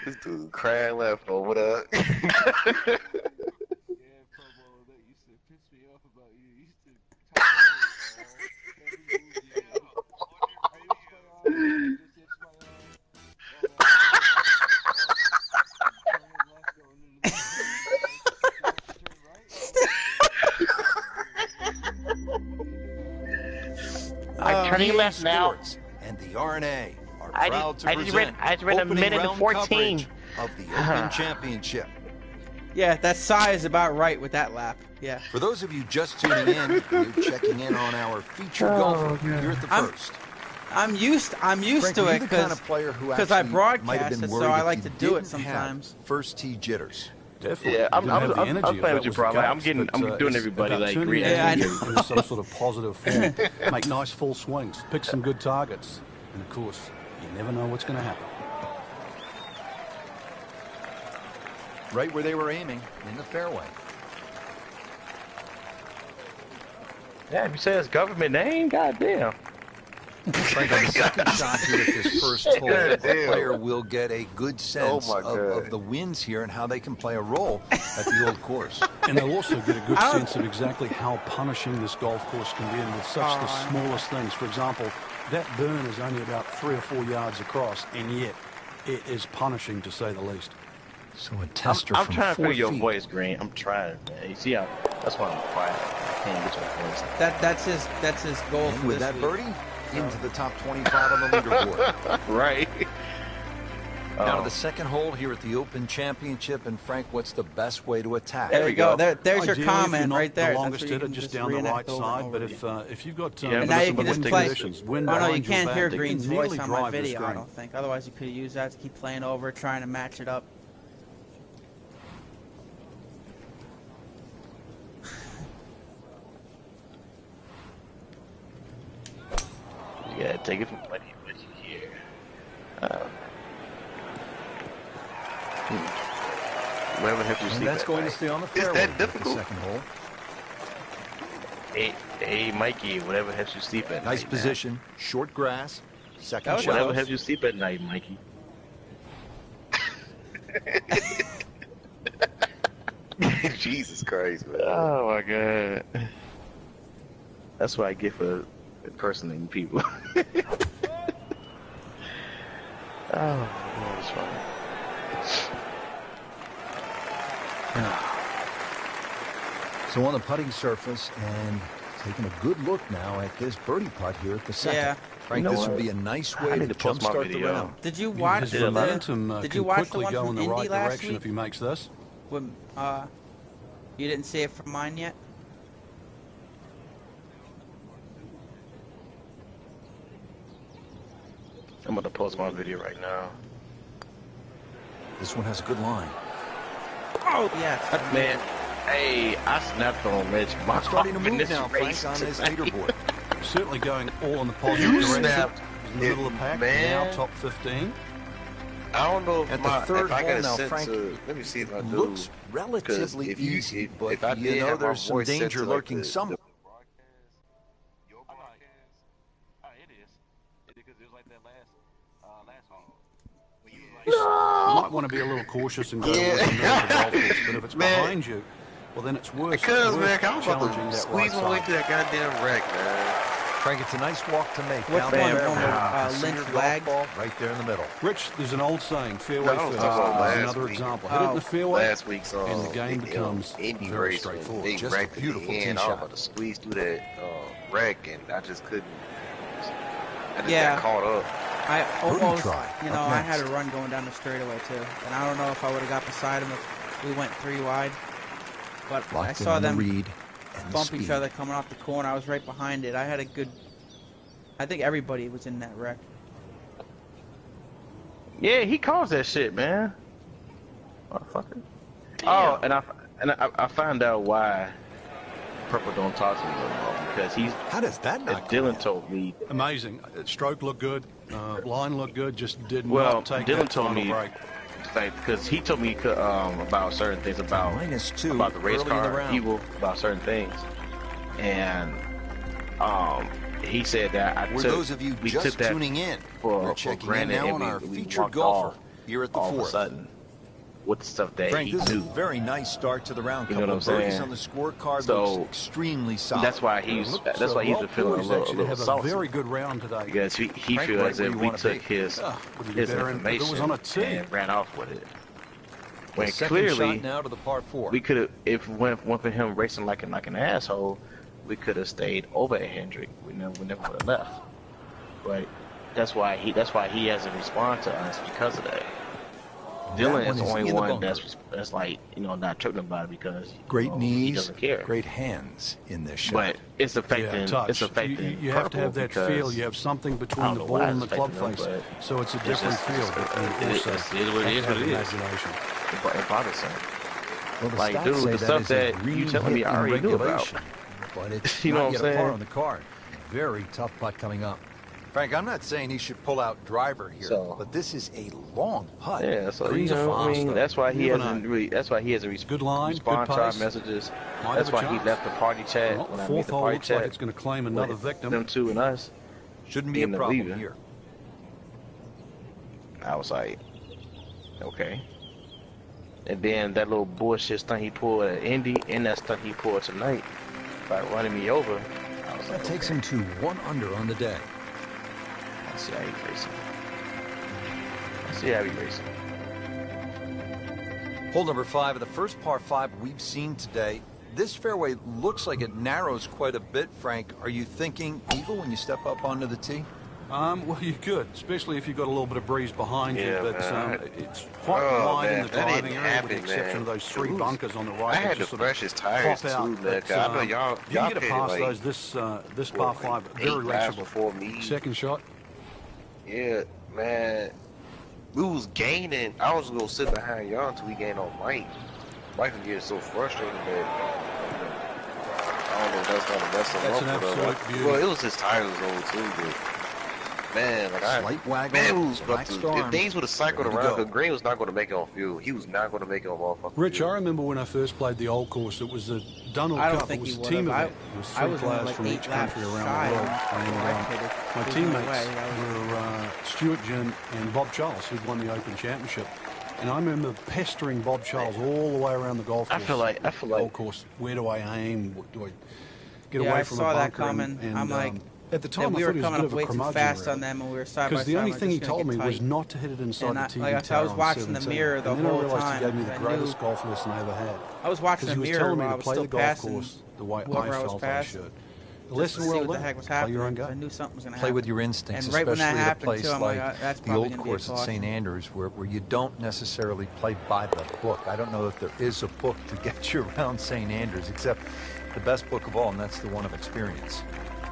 This dude crying left over there. Yeah, Pro Bowler, that used to piss me off about you. You used to talk I'm turning left now. And the RNA are I proud to just present ran a opening minute and round 14 coverage of the Open Championship. Yeah, that size about right with that lap. Yeah. For those of you just tuning in, you're checking in on our featured golfer here at the first. I'm used Frank, to were you it the kind of player who I actually might have broadcast been it, worried so I if like you to do it didn't sometimes. have first tee jitters? Definitely. Yeah, I'm playing with you, bro. I'm doing everybody like green. Yeah, in some sort of positive form. Make nice full swings. Pick some good targets. And of course, you never know what's going to happen. Right where they were aiming, in the fairway. Yeah, if you say it's government name, goddamn. Frank, on the second shot here at this first hole, a player will get a good sense of the winds here and how they can play a role at the old course. And they'll also get a good sense of exactly how punishing this golf course can be, and with such the smallest things. For example, that burn is only about 3 or 4 yards across, and yet it is punishing, to say the least. So a tester I'm from trying to 4 feel your feet. voice, Green. I'm trying, man. You see how? That's why I'm quiet. I can't get your voice. That's his goal. And for with this that week. birdie, into the top 25 on the leaderboard. Right. Now to the second hole here at the Open Championship, and Frank, what's the best way to attack? There we go. There's your Ideally, comment if you're not right there. The longest hitter, just down the right reenact side. over But again. if you've got Yeah, And now you some can just wind play. conditions, wind Oh no, you behind your can't back, hear they Green's can voice nearly on my drive this video. I green. don't think. Otherwise, you could have used that to keep playing over, trying to match it up. You gotta take it from what you hear. Whoever helps you And sleep that's at going night. to stay on the Is fairway that at the difficult? second hole. Hey, Mikey, whatever helps you sleep at night. Nice man. position, short grass, second shot. Whatever helps you sleep at night, Mikey. Jesus Christ, man. Oh my God. That's what I get for impersonating people. Oh, that was funny. So on the putting surface, and taking a good look now at this birdie putt here at the second. Yeah. Frank, You know this would what? be a nice I way need to to post my jumpstart the video. round. Did you watch His the? momentum Did can you watch the quickly one go from in the Indy right last direction week? if he makes this. When, you didn't see it from mine yet. I'm about to post my video right now. This one has a good line. Oh yeah. Man, hey, I snapped on Rich. It's starting to in move this now, Frank, race on this tonight. leaderboard. Certainly going all in the positive You direction. snapped In the middle of the pack, man. now top 15. I don't know if At the third if I hole got a now, sense Frank, of, let me see if I do. Looks relatively if you- easy, if but I you did know have my there's some voice set danger to, like, lurking the somewhere. Your broadcast. Oh, it is. Because it was like that last hole. You might want to be a little cautious and go towards the middle of the golf course, but if it's Man. behind you, well then it's worse. Because, man, worse I was challenging about to that squeeze right my way side. to that goddamn wreck, man. Frank, it's a nice walk to make. Which down one? there. Lynch Senior golf Lag? ball right there in the middle. Rich, there's an old saying, fairway No, I was first. talking about There's last another week. example. Hit it in the fairway, Last week's and the game becomes Indy very race straightforward. They Just a wrecked at beautiful the tee end. I was shot. about to squeeze through that wreck, and I just couldn't. I just Yeah. got caught up. I almost, try. you know, Up I had next. a run going down the straightaway too, and I don't know if I would have got beside him if we went 3 wide. But I Locked in saw on the them read and the bump speed. each other coming off the corner. I was right behind it. I had a good. I think everybody was in that wreck. Yeah, he caused that shit, man. Motherfucker. Oh, and I found out why Purple don't talk to me no more, because he's. How does that not go Dylan in? told me. Amazing. Stroke looked good. Line looked good. Just did Well, not take Dylan that told final me, break. like, because he told me about certain things about -2 about the race early in the car round. evil, about certain things, and he said that For those of you we just took that tuning in, for we're checking in granted, now and on our we featured walked golfer off. here at the all of a fourth. sudden with the stuff that Frank, he this knew. is a very nice start to the round. You know Couple what of I'm birdies saying? on the scorecard, So, looks extremely solid. That's why he's been feeling a little salty. Very good round today. Because he Frank, feels right as where if you we wanna took be. his Would it be better if it was information on a tee? and ran off with it. The When second clearly shot now to the par 4. we could have, if it went for him racing like an asshole, we could have stayed over at Hendrick. We never would have left. But that's why he hasn't responded to us because of that. Dylan is the only one that's like, you know, not tripping about it because great knees, he doesn't care. great hands in this shot. But it's affecting. touch. It's affecting. You have to have that because feel. You have something I between don't the know ball why and it's the club affecting them, face, but so it's a it's different just- feel. it's- But it is what it is. have What it is. imagination. It bothers him. Well, the Like, stats dude, say the stuff is a that green you telling me hit I in already knew about. regulation, But it's You know not what yet I'm a par saying? on the card. Very tough putt coming up. Frank, I'm not saying he should pull out driver here, So- but this is a long putt. Yeah, so Greens you are know, I fast, mean, though. that's why he You never hasn't know. really. That's why he hasn't Good line, responded good to our pace. messages. Might That's have a why he chance. left the party chat Well, when the I made fourth the hole party looks like chat. it's going to claim another victim. Them two and us. Shouldn't be a Being the problem leader. here. I was like, okay. And then that little bullshit stunt he pulled at Indy and that stunt he pulled tonight by running me over. I was That like, takes okay. him to 1 under on the day. I see how he's racing. I see how he's racing. Hole number 5 of the first par 5 we've seen today. This fairway looks like it narrows quite a bit, Frank. Are you thinking eagle when you step up onto the tee? Well, you could, especially if you've got a little bit of breeze behind Yeah, you. But man. it's quite Oh, wide in man, the that driving didn't area, happen, with the exception man. of those 3 It was- bunkers on the right. I that had the just sort of freshest tires pop out. too, man. But, 'Cause I know y'all you can get paid past like those this par 5 very 8 laps raceable. before me. Second shot. Yeah, man. We was gaining. I was gonna sit behind y'all until we gained on Mike. Mike was getting so frustrated that I don't know if that's gonna mess him That's up. an or absolute like, beauty. well, it was his tires was old too, but man, like Slight waggle, man, who was about relaxed to, if arms, things would have cycled ready to around, go. because Green was not gonna make it on field. He was not gonna make it on motherfucking Rich, field. I remember when I first played the old course, it was the Dunhill I don't Cup. It think was he a would team have. event. It was I 3 was players only like from 8 each laps country around shy the world. on And, where I pitted. my There's no teammates way that were Stuart Ginn and Bob Charles, who'd won the Open Championship. And I remember pestering Bob Charles all the way around the golf course. I feel like golf course. Where do I aim? Do I get Yeah, away I from saw a that bunker? coming. I'm like, at the time, we I were thought he was a coming bit up of way a too curmudgeon, fast really. on them, and we were side by Because side. the only we're thing he just gonna told me get was tight. not to hit it inside And the I- tee like I said, I was on watching the 17. mirror the and then I whole realized time. he gave me the I greatest knew- golf lesson I ever had. I was watching Because the he was mirror telling me while I to was play still the golf passing course the way whoever I I was felt I passing. should. The Just to lesson see well what the learned. heck was Play happening. your own 'Cause I game. knew something was going to Play happen. with your instincts, And right when that especially at a happened, place too, I'm like like, that's the probably old gonna be a course at St. caution. Andrews, where you don't necessarily play by the book. I don't know if there is a book to get you around St. Andrews, except the best book of all, and that's the one of experience.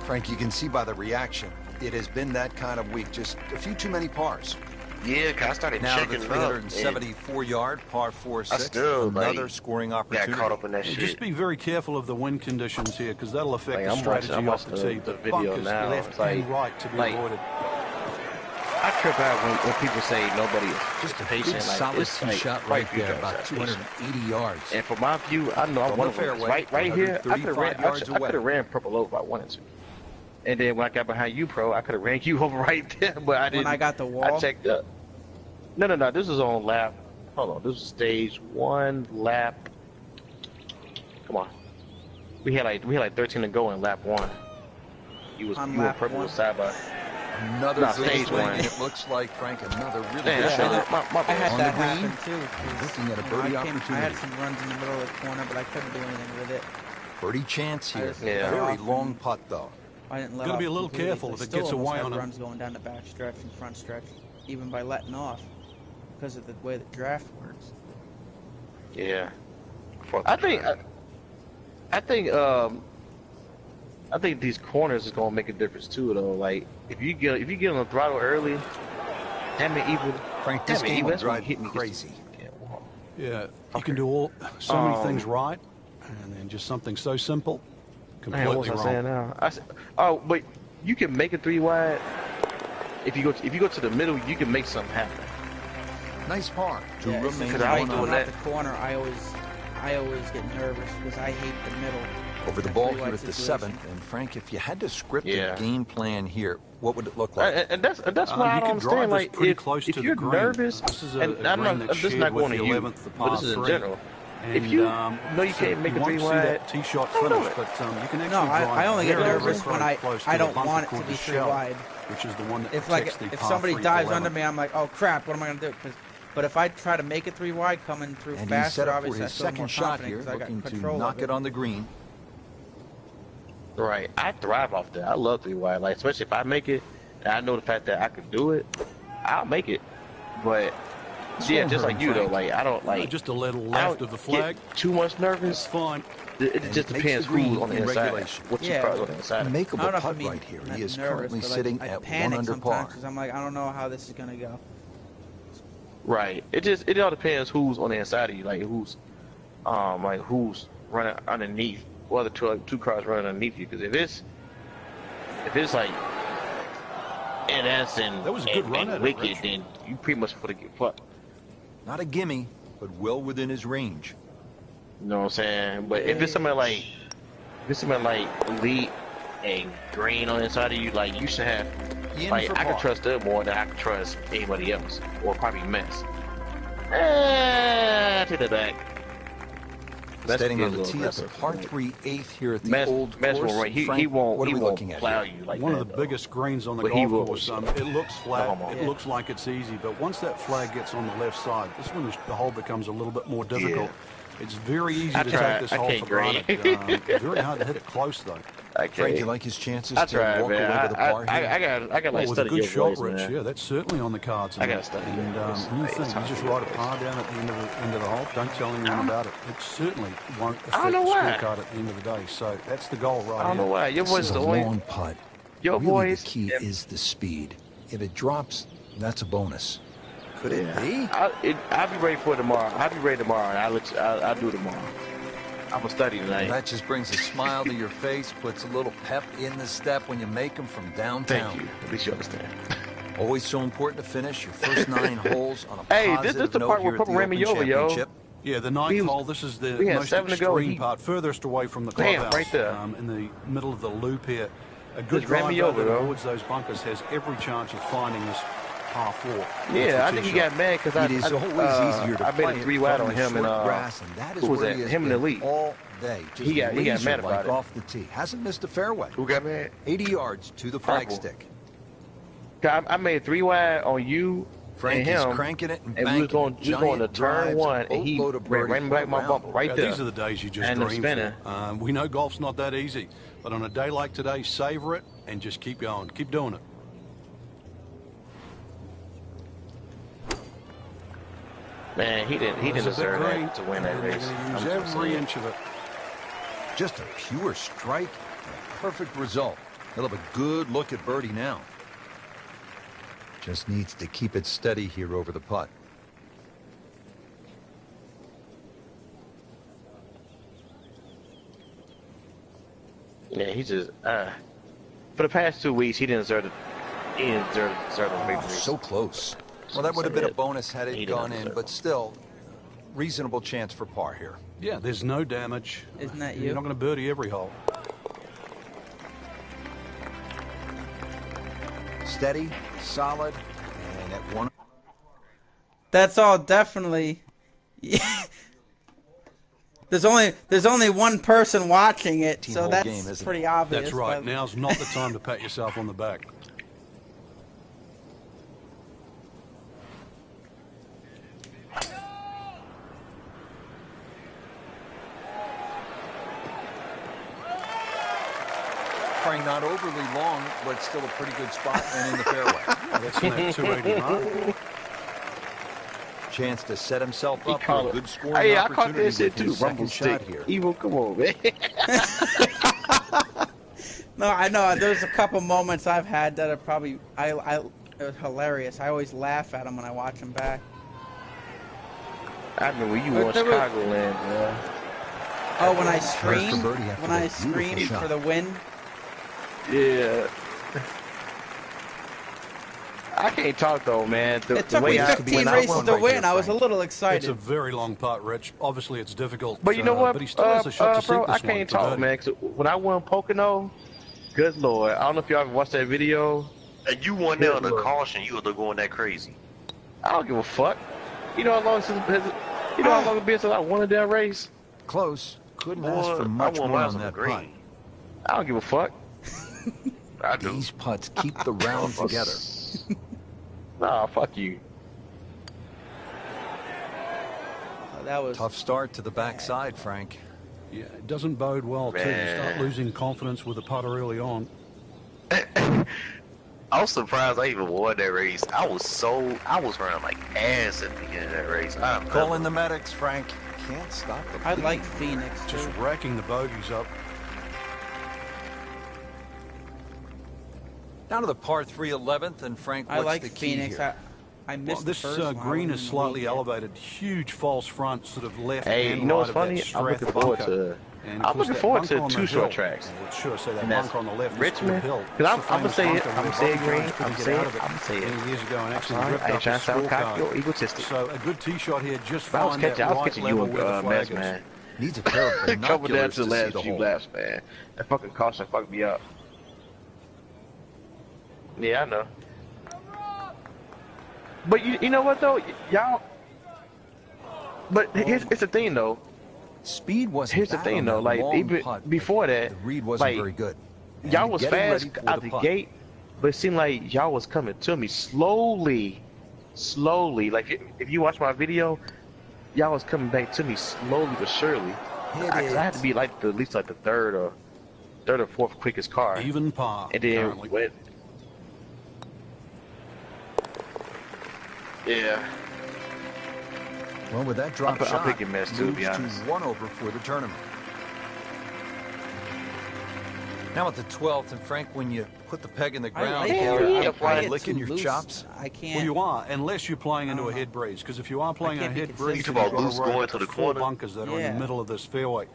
Frank, you can see by the reaction, it has been that kind of week. Just a few too many pars. Yeah, 'cause I started Now the checking it up. 374-yard par 4-6. still, Another like, scoring Got opportunity. caught up in that Yeah, shit. just be very careful of the wind conditions here, because that'll affect Like, the I'm strategy watching off the tee. the But video bunkers now. left It's like- and right to be like- avoided. I trip out when people say nobody is Just a patient. good like, solid it's tee like shot quite right a few there, guys about are 280 yards. And from my view, I know I'm From one the of them. fairway, Right here, I could have 135 yards ran. I away. could have ran purple over if I wanted to. And then when I got behind you, pro, I could have ran you over right there, but I didn't. When I got the wall? I checked up. No. This is on lap. Hold on. This is stage 1, lap. Come on. We had like 13 to go in lap 1. You On were lap purple 1? with side by. Another Nah, good stage swing, 1. and it looks like, Frank, another really Man, good shot. my I bad. had On that the green, happen too. 'cause, looking at a you know, birdie I had opportunity. some runs in the middle of the corner, but I couldn't do anything with it. Birdie chance here. Yeah. Very long putt, though. I didn't let Gotta off be a little completely, careful but if it still gets almost away had on him. runs going down the back stretch and front stretch, even by letting off, because of the way the draft works. Yeah. I think these corners is gonna make a difference too, though. Like if you get on the throttle early, damn it, even Frank, this damn it, game even will that's when drive hit you me crazy. Yeah, you can do so many things right, and then just something so simple, Man, what completely was I saying wrong. now? But you can make it 3 wide. If you go to the middle, you can make something happen. Nice par to Yeah, it's remain just I like ain't going doing out that. the corner, I always get nervous because I hate the middle. Over the ball here at the 7th, and Frank, if you had to script a game plan here, what would it look like? And that's why I don't understand. Like, if you're nervous, and I'm not, this is not going to you, but this is in general. If you know you can't make a 3-wide, tee shot finish, but you can actually I only get nervous when I don't want want it to be 3-wide. Which is the one that if somebody dives under me, I'm like, oh crap, what am I gonna do? But if I try to make it 3-wide, coming through and faster, he's set up for obviously his second shot here, looking to knock it on the green. Right, I thrive off that. I love 3-wide, like especially if I make it, and I know the fact that I can do it, I'll make it. But yeah, just like you though, like I don't like just a little left of the flag. Get too much nervous. It's fine. It just depends who's on the inside. What you probably on the inside. Makeable putt right here. He is currently sitting at 1 under par. Because I'm like, I don't know how this is gonna go. Right. It all depends who's on the inside of you, like who's running underneath, or the two cars running underneath you. Because if it's like NS and that was a good run and Wicked, then you pretty much put a putt. Not a gimme, but well within his range. You know what I'm saying? But if it's something like Elite and Green on the inside of you, like you should have. Like I can trust them more than I can trust anybody else, or probably Mess. Take that back. Standing on the tee at the par 3 8th here at the old course. Right. He won't. What are we looking at plow here? you like one that, of the biggest greens on the golf course. It looks flat. It looks like it's easy, but once that flag gets on the left side, this one the hole becomes a little bit more difficult. Yeah. It's very easy to take this hole for granted. Very hard to hit it close though. Frank, you like his chances to walk away with a par here? I got like with a good shot, voice, Rich. Yeah, that's certainly on the cards. I got study. And you think you just write a par down at the end of the hole. Don't tell anyone about it. It certainly won't affect the scorecard at the end of the day. So that's the goal, right? I don't know why. Your voice is a long putt. Your really, voice. The key is the speed. If it drops, that's a bonus. Could it be? I'll be ready for it tomorrow. I'll be ready tomorrow, and I'll do it tomorrow. I'm gonna study tonight. That just brings a smile to your face, puts a little pep in the step when you make them from downtown. Thank you. At least you understand. Always so important to finish your first 9 holes on a positive note. This is the part where Papa ran me over, yo. Yeah, the 9th hole. This is the most extreme part, furthest away from the clubhouse. Right there. In the middle of the loop here. A good driver towards those bunkers has every chance of finding this par 4. Yeah, I think he got mad because I made a 3-wide on him and grass, and that is who was where that? Him and Elite. All day. He got mad about it. Off the tee. Hasn't missed a fairway. Who got mad? 80 yards to the flagstick. I made a 3-wide on you. Frank and him, is cranking it and we was going to turn 1, and he ran back my bumper right there. These are the days you just dream for. We know golf's not that easy, but on a day like today, savor it and just keep going. Keep doing it. Man, he didn't deserve that to win that race. Use every inch of it. Just a pure strike and a perfect result. He'll have a good look at birdie now. Just needs to keep it steady here over the putt. Yeah, he just for the past 2 weeks he didn't deserve it. He didn't deserve the victory. So close. Well, that would have been a bonus had it gone in, but still, reasonable chance for par here. Yeah, there's no damage. Isn't that you? You're not going to birdie every hole. Steady, solid, and at 1. That's all definitely. There's only one person watching it, so that's pretty obvious. That's right. Now's not the time to pat yourself on the back. Not overly long, but still a pretty good spot and in the fairway. That's in that 280 mark. Chance to set himself up for a good scoring opportunity. I caught that shit too. Rumble shot here. Evil, come on, man. No, I know. There's a couple moments I've had that are probably it was hilarious. I always laugh at them when I watch them back. I remember you were in Chicagoland, man. Oh, when I screamed for the win. Yeah. I can't talk though, man. It took me 15 races to win. I was a little excited. It's a very long putt, Rich. Obviously, it's difficult. But you know what, but he still has a shot to bro, sink this I can't one for talk, birdie. man. 'Cause when I won Pocono, good lord, I don't know if y'all ever watched that video. And you won there on the caution. You were going that crazy. I don't give a fuck. You know how long you know how long it's been since I won a damn race? Close. Couldn't Boy, ask for I much won more mine on on the that green. putt. I don't give a fuck. I do. These putts keep the round together. Nah, fuck you. That was Tough start to the backside, Frank. Yeah, it doesn't bode well, too. You start Man. losing confidence with the putter early on. I was surprised I even won that race. I was running like ass at the beginning of that race. Call in the medics, Frank. Can't stop the I bleeding. like Phoenix too. Just racking the bogeys up. Down to the par 3 11th, and Frank, I what's like the key Phoenix. here? I Well, missed this the first one. I green wasn't is in the slightly league yet. elevated. Huge false front, sort of left Hey, and you know right what's of that funny? I'm Strath looking forward bunker. to. And of I'm course, looking that forward bunker to on the 2 short hill- tracks. Well, sure, say that And that's bunker on the left is Richmond. Hill. Because It's I'm the gonna say famous it. bunker I'm where gonna say it, Bobby Green. Jones couldn't I'm get saying out it. of it I'm gonna say it. many years ago and actually Sorry, ripped I ain't up trying the to sound cocky or scorecard. egotistic. So a good tee shot here, just But I was find that catching right you level a where the mess, flag is. man. Needs a pair of Coming down binoculars to to the see last the few hole. laps, man. That fucking caution fucked me up. Yeah, I know. But you know what though, y'all. But here's the thing though. Speed wasn't Here's the bad thing on though, that like long even putt, but before that, the read wasn't like, very good. And y'all was getting fast ready for out the the putt. gate, but it seemed like y'all was coming to me slowly. Like if you watch my video, y'all was coming back to me slowly but surely. Hit Cause I had it. to be like at least like the third or fourth quickest car, Even par. and then currently. went. Yeah. Well, with that drop I'm shot, picking mess too, to be moves honest. to 1 over for the tournament. Now at the 12th, and Frank, when you put the peg in the I ground, like Hell it. yeah, I boy. play it licking too your loose. chops. I can't. Well, you are, unless you're playing into I a don't head breeze. Because if you are playing I a can't be head breeze, consistent. You you've talk about got loose to worry going about to the four corner? bunkers that are in Yeah. the middle of this fairway.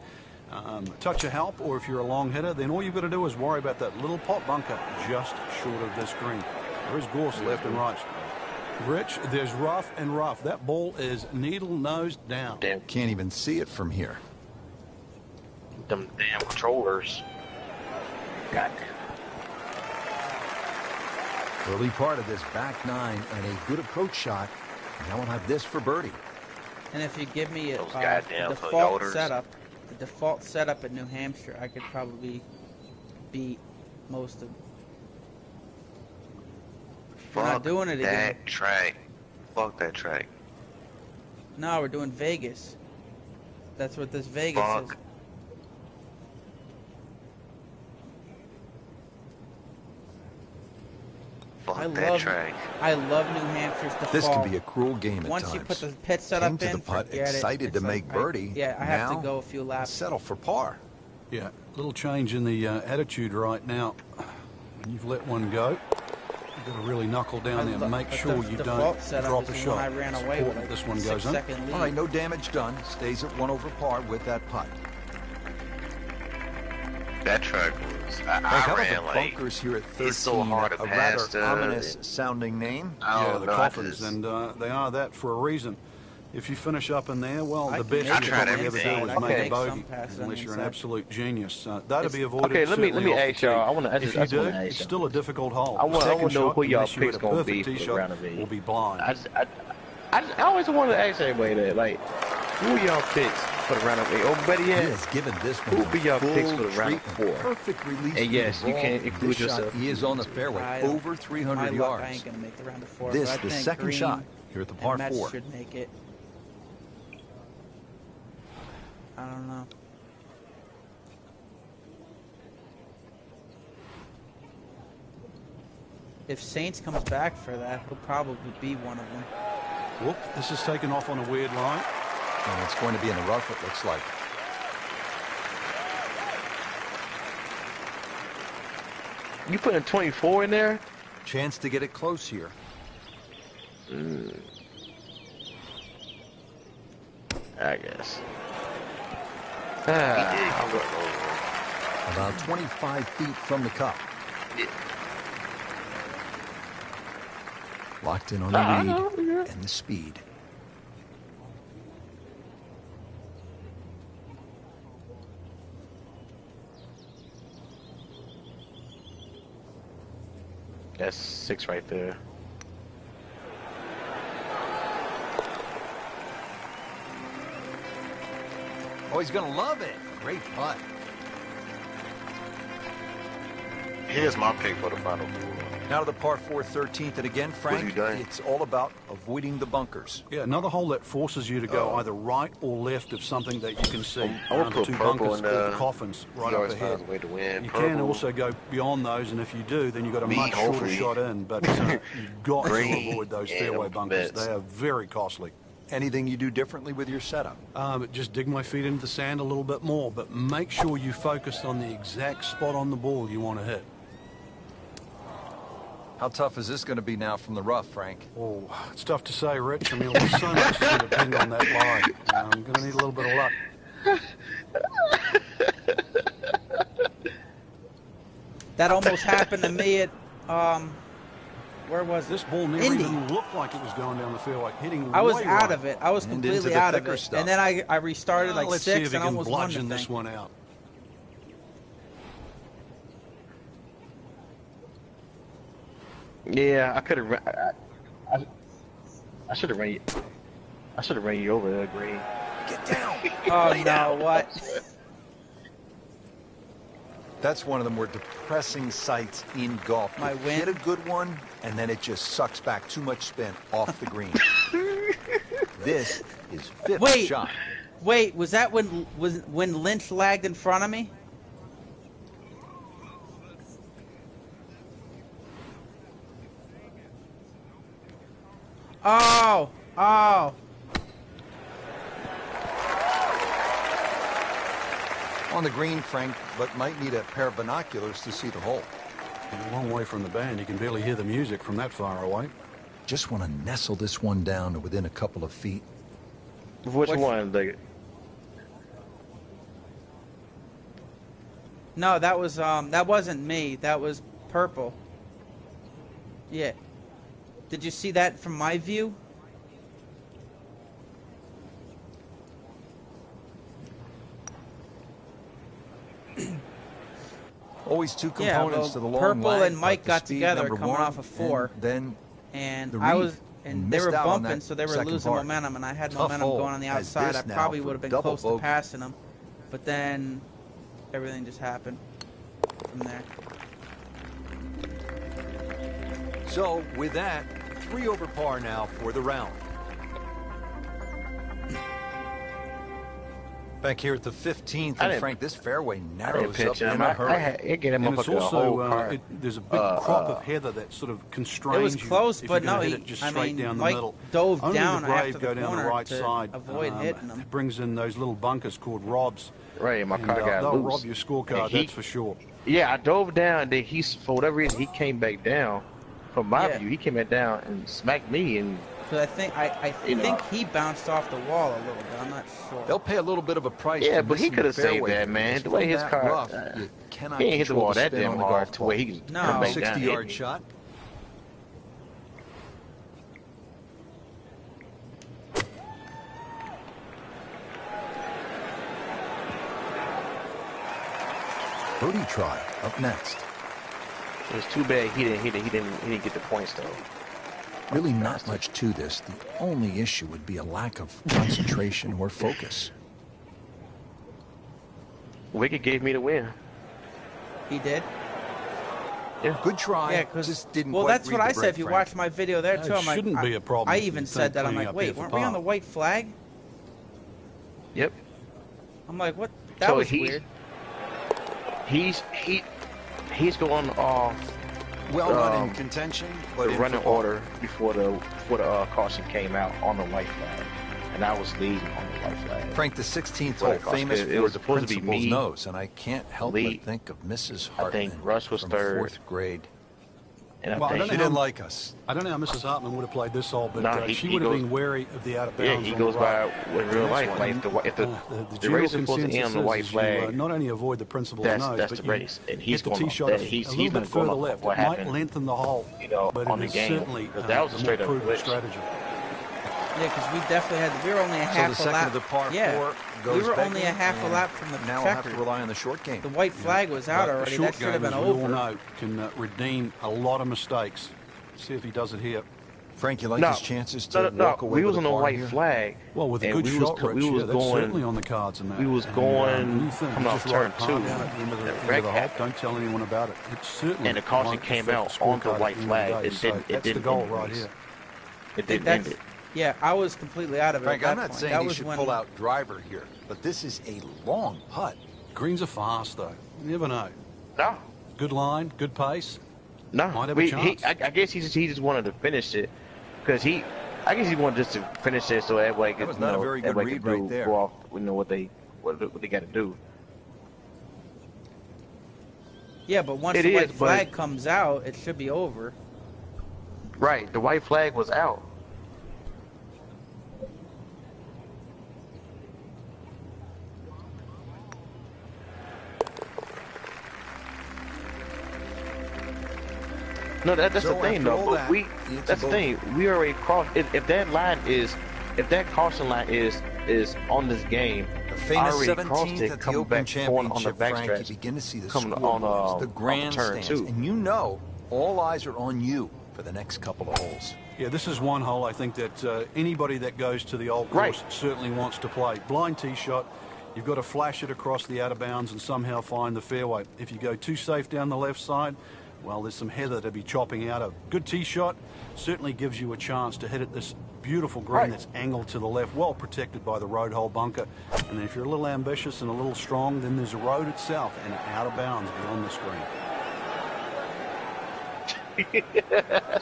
Touch of help, or if you're a long hitter, then all you've got to do is worry about that little pot bunker just short of this green. There is gorse left and right. Rich, there's rough and rough. That ball is needle-nosed down. Damn, can't even see it from here. them damn controllers. Goddamn. Early part of this back 9 and a good approach shot. Now we'll have this for birdie. And if you give me a Those goddamn default Toyotas. setup, the default setup at New Hampshire, I could probably beat most of. We're not Fuck doing it that again. track. Fuck that track. No, we're doing Vegas. That's what this Vegas is. Fuck. Fuck I that love track. I love New Hampshire's default. This can be a cruel game at Once times. you put the pit setup Came to in, the putt, forget it. excited to It's make like, birdie. I have Now, to go a few laps. settle for par. Yeah, little change in the attitude right now. When you've let one go, you've got to really knuckle down there and make But sure the you default don't setup drop is a the shot. one I ran It's away with. important Like this one goes in. 6-second lead. All right, no damage done. Stays at 1 over par with that putt. That track was. Frank, how I about ran the like. bunkers here at 13? It's so hard to a pass rather to- ominous sounding name. I Yeah, don't the know, I coffins, just- and they are that for a reason. If you finish up in there, well, I the can best make you it could on probably the ever do inside. is I can make a make some bogey, passes on unless the you're an inside. absolute genius. That'd be avoided. Okay, let me certainly off the ask y'all. tee. I wanna- I If just- you I just do, wanna ask it's y'all. still a difficult hole. I wanna Second know shot, who y'all unless you hit picks a gonna perfect be tee for the shot, round of 8. will be blind. I always wanted to ask everybody that, like, who y'all picks for the round of 8? Or better He yet, has given this one who be y'all full picks for the round of treatment. 4? Perfect release. And yes, to the you ball. can't include This shot, yourself. He is on the fairway, I don't- over 300 my luck, yards. I ain't gonna make the round of 4. This, but I the think second Green shot here at the par and Mets 4. should make it. I don't know. If Saints comes back for that, he'll probably be one of them. Whoop, this is taken off on a weird line. And it's going to be in the rough, it looks like. You putting 24 in there? Chance to get it close here. I guess. He did Ah, come over. About 25 feet from the cup. Locked in on the lead and the speed. That's 6 right there. Oh, he's going to love it. Great putt. Here's my pick for the final four. Now to the par 4 13th, and again, Frank, it's all about avoiding the bunkers. Yeah, another hole that forces you to go either right or left of something that you can see. I would The put two purple bunkers in called the coffins right up ahead. Way to win. You Purple. can also go beyond those, and if you do, then you've got a Me, much shorter hopefully. shot in. But you've got to Green. avoid those Yeah, fairway those bunkers. bets. They are very costly. Anything you do differently with your setup? Just dig my feet into the sand a little bit more, but make sure you focus on the exact spot on the ball you want to hit. How tough is this going to be now from the rough, Frank? Oh, it's tough to say, Rich. I mean, there's so much to depend on that lie. I'm going to need a little bit of luck. That almost happened to me at where was This it? ball never Indy. even looked like it was going down the field, like hitting I was way out right. of it. I was And into completely the out of thicker it. stuff. And then I restarted like Let's see 6 if he and can almost won the bludgeon this thing. one out. Yeah, I could have. I should have ran you. I should have ran you over there, Green. Get down! Oh no, what? That's one of the more depressing sights in golf. My You win? hit a good one, and then it just sucks back too much spin off the green. This is fifth Wait. shot. Wait, was that when Lynch lagged in front of me? Oh, oh. On the green, Frank, but might need a pair of binoculars to see the hole. You're a long way from the band. You can barely hear the music from that far away. Just want to nestle this one down to within a couple of feet. Which What's- one? No, that wasn't me. That was purple. Yeah. Did you see that from my view? Always two Yeah, components well, to the long Purple lag, and Mike like the got speed, together number coming one, off of 4. and then And the I read, was, and and they were missed out on bumping, that so they were second losing part. momentum, and I had Tough momentum hole going on the as outside. this I now probably for would have been double close to bogey. passing them, but then everything just happened from there. So, with that, 3 over par now for the round. Back here at the 15th, I and didn't- Frank, this fairway I didn't narrows up pitch in him. a I hurry. had it get him And up it's like a whole also, cart. there's a big crop of heather that sort of constrains It was you close, if but you're gonna no, hit he, it just I straight mean, down the Mike middle. dove Only down the brave after go the down the corner right to side. avoid hitting them. It brings in those little bunkers called robs. Right, my And, car got they'll loose. rob your scorecard, And he- that's for sure. Yeah, I dove down. Then for whatever reason, he came back down. From my Yeah. view, he came back down and smacked me. And Because I think You know. think he bounced off the wall a little bit. I'm not sure. They'll pay a little bit of a price. Yeah, for but he missing the could have saved fairway, that, man. because The way from his that car, rough, you cannot he ain't hit the control ball that spin damn on the hard golf to where he ball. can No. come back down. 60-yard shot. Birdie try up next. It was too bad he didn't get the points though. Really not much to this. The only issue would be a lack of concentration or focus. Wicked gave me the win. He did. Good try. Yeah, because just didn't well, quite that's read what the I said. break, If you Frank. watch my video there too, It I'm like, shouldn't be a problem I if even you said think that. I'm cleaning like, up wait, here for weren't we on the par. white flag? Yep. I'm like, what? That So was he- weird. He's going off Well, not in contention, but the in running for par. order before the caution came out on the white flag, and I was leading on the white flag. Frank, the 16th Well, hole, of course, famous it for was the supposed to be principal's me, nose, and I can't help Lee. but think of Mrs. I Hartman think Russ was from third. 4th grade. And I Well, think She didn't like us. I don't know how Mrs. Hartman would have played this hole, but No, she he would have goes- been wary of the out of bounds. yeah, he on goes the by right. with real That's life. what- Like if the general race is supposed to end on the consensus white is flag, not only avoid the principal that's nose, that's but the you race, and he's hit the going tee to shot a little he's bit going to further go left. what It might happened, lengthen the hole, you know, but on it the is game. certainly Because that was a the straight more up prudent glitch. strategy. Yeah, because we definitely had. We were only a So half the a second lap. of the par yeah, four goes we were only a begging, half a and lap from the now we'll have to checkered. rely on the short game. The white flag was out But the already. short That should have game, been as we all over. know, can redeem a lot of mistakes. See if he does it here. Frank, you like No, his chances to no, walk away we was with on a the par white here? flag. Well, with a and good we shot, was, Rich, we was yeah, that's going. certainly on the cards in that. we was And, going you think coming you off just write turn par 2. down at the end of the, That end of wreck the hole. happened. Don't tell anyone about it. It certainly And the caution won't came affect out the on the scorecard at white end of flag. the day. It So didn't- it that's the didn't goal end the right race. here. It didn't That's- end it. Yeah, I was completely out of it. Frank, at I'm that not point. saying that he was should when, pull out driver here, but this is a long putt. Greens are fast, though. You never know. No, Good line, good pace. no. Might have a chance. I guess he just wanted to finish it because I guess he wanted just to finish it so everybody could, That was not a very good everybody read could right there. go off, what they got to do. Yeah, but once It the is, white but- flag comes out, it should be over. Right, the white flag was out. No, that's So the thing, after though. all But that, it's that's a the thing. We already crossed. If that line is, if that caution line is on this game, The I famous already crossed 17th it, at the coming Open back going on the Championship, Frank, you backstretch, begin to see the coming scoreboards, on the turn grandstands, 2. and you know all eyes are on you for the next couple of holes. Yeah, this is one hole I think that anybody that goes to the old course certainly wants to play. Blind tee shot, you've got to flash it across the out of bounds and somehow find the fairway. If you go too safe down the left side, well, there's some heather to be chopping out of. Good tee shot certainly gives you a chance to hit at this beautiful green Right. that's angled to the left, well protected by the road hole bunker. And if you're a little ambitious and a little strong, then there's a road itself and out of bounds beyond the screen.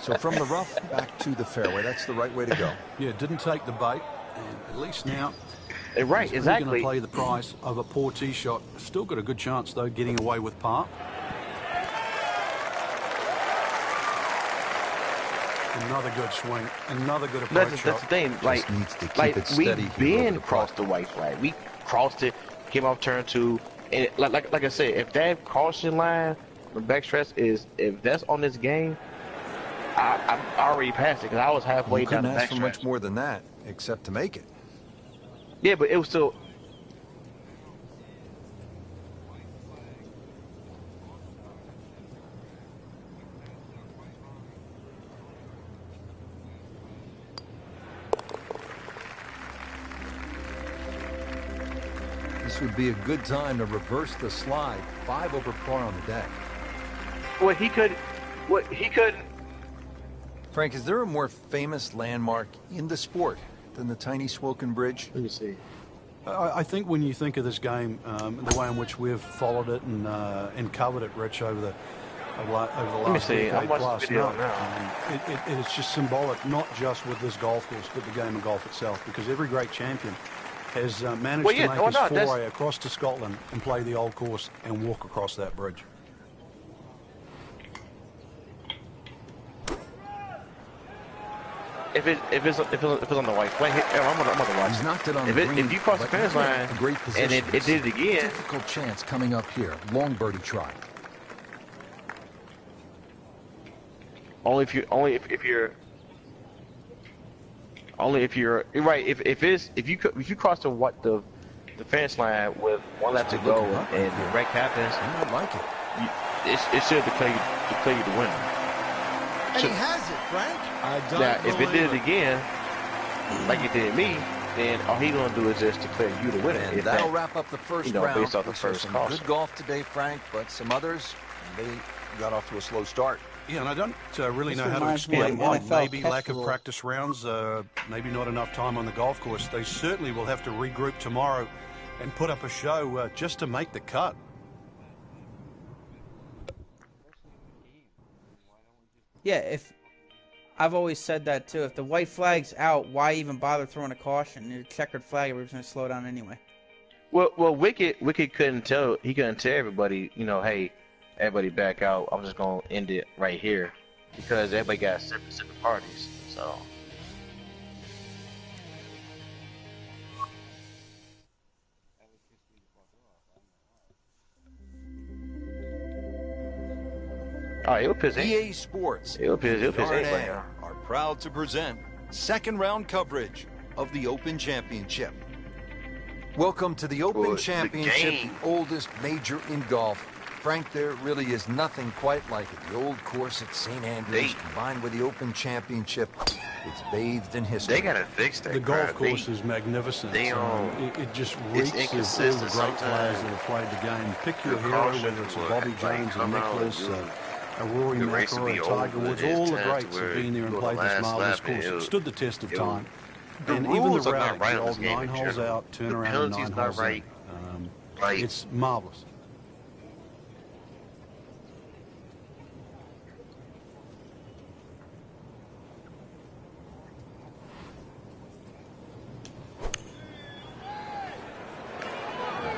So from the rough back to the fairway, that's the right way to go. Yeah, didn't take the bait, and at least now Right, he's going exactly. to play the price of a poor tee shot. Still got a good chance, though, getting away with par. Another good swing, another good approach That's shot. the thing. Like, needs to keep like it we steady here over been the crossed the white flag. We crossed it, came off turn 2, and like I said, if that caution line, the backstretch is, if that's on this game, I already passed it because I was halfway You down couldn't the ask for much backstretch. more than that, except to make it. Yeah, but it was still. This would be a good time to reverse the slide. 5 over par on the deck. What he couldn't. Frank, is there a more famous landmark in the sport than the tiny Swoken Bridge? Let me see. I think when you think of this game, the way in which we've followed it and covered it, Rich, over the last see. I'm decade watching plus, the video now. it is just symbolic, not just with this golf course, but the game of golf itself, because every great champion has managed to make his foray across to Scotland and play the old course and walk across that bridge. If it's on the white flag, I'm gonna watch. He's knocked it on If the it- green. if you cross the but finish he's in line a great position. and it did it again. Difficult chance coming up here. Long birdie try. Only if you're right. If you cross the finish line with one lap to go and the wreck happens, I don't like it. it should declare you the winner. And he has it, Frank. I don't Now, if it did believe it again, like it did me, then all he gonna do is just declare you the winner. And If that'll that- wrap up the first you know, round. based off the We saw first some caution. good golf today, Frank, but some others, they got off to a slow start. Yeah, and I don't really This know how to reminds me explain of why. NFL Maybe catch lack of rule. practice rounds, maybe not enough time on the golf course. They certainly will have to regroup tomorrow and put up a show just to make the cut. Yeah, if I've always said that too. If the white flag's out, why even bother throwing a caution? The checkered flag, everybody's gonna slow down anyway. Well, Wicked couldn't tell. He couldn't tell everybody. Hey, everybody back out. I'm just gonna end it right here. because everybody got separate parties. So. Oh, it'll piss EA Sports It'll piss R&A right now. are proud to present second round coverage of the Open Championship. Welcome to the Open Championship, the oldest major in golf. Frank, there really is nothing quite like it. The old course at St. Andrews combined with the Open Championship, it's bathed in history. They gotta fix that. The golf course is magnificent. It just reeks of all the inconsistent great players sometimes. that have played the game. Pick your The hero, caution whether it's a would, Bobby like, Jones, a come out Nicklaus, and a Rory, the race would McIlroy, be a over Tiger Woods. within All the 10 greats to have been there and where played the this last marvelous lap, and course. it It was- stood the test of it time. The And even rules the are not route, right the on this old game 9 in holes general. out, turn The around penalty's 9 not holes in. right. Like, It's marvelous.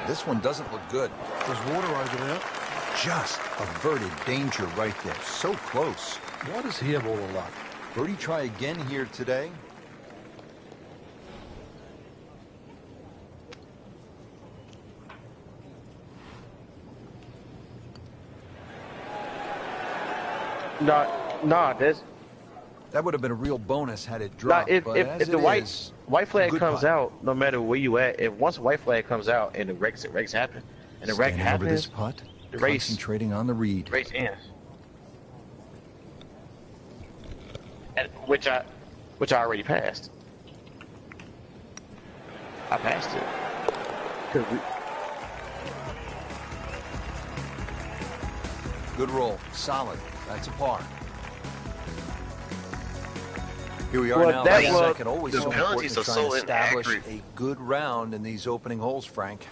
This one doesn't look good. There's water over there. Just averted danger right there. So close. Why does he have all the luck? Birdie try again here today. No, there's That would have been a real bonus had it dropped. if but as if the it white is, flag good comes putt. out, no matter where you at, if once a white flag comes out and the wrecks happen, and the wreck Standing over this happens, putt, the race concentrating on the read. ends. And which I already passed. I passed it. 'Cause Good roll, solid. That's a par. Here we are Well, now. that Last was- second, always the so important penalties to are try so and establish inaccurate. a good round in these opening holes, Frank.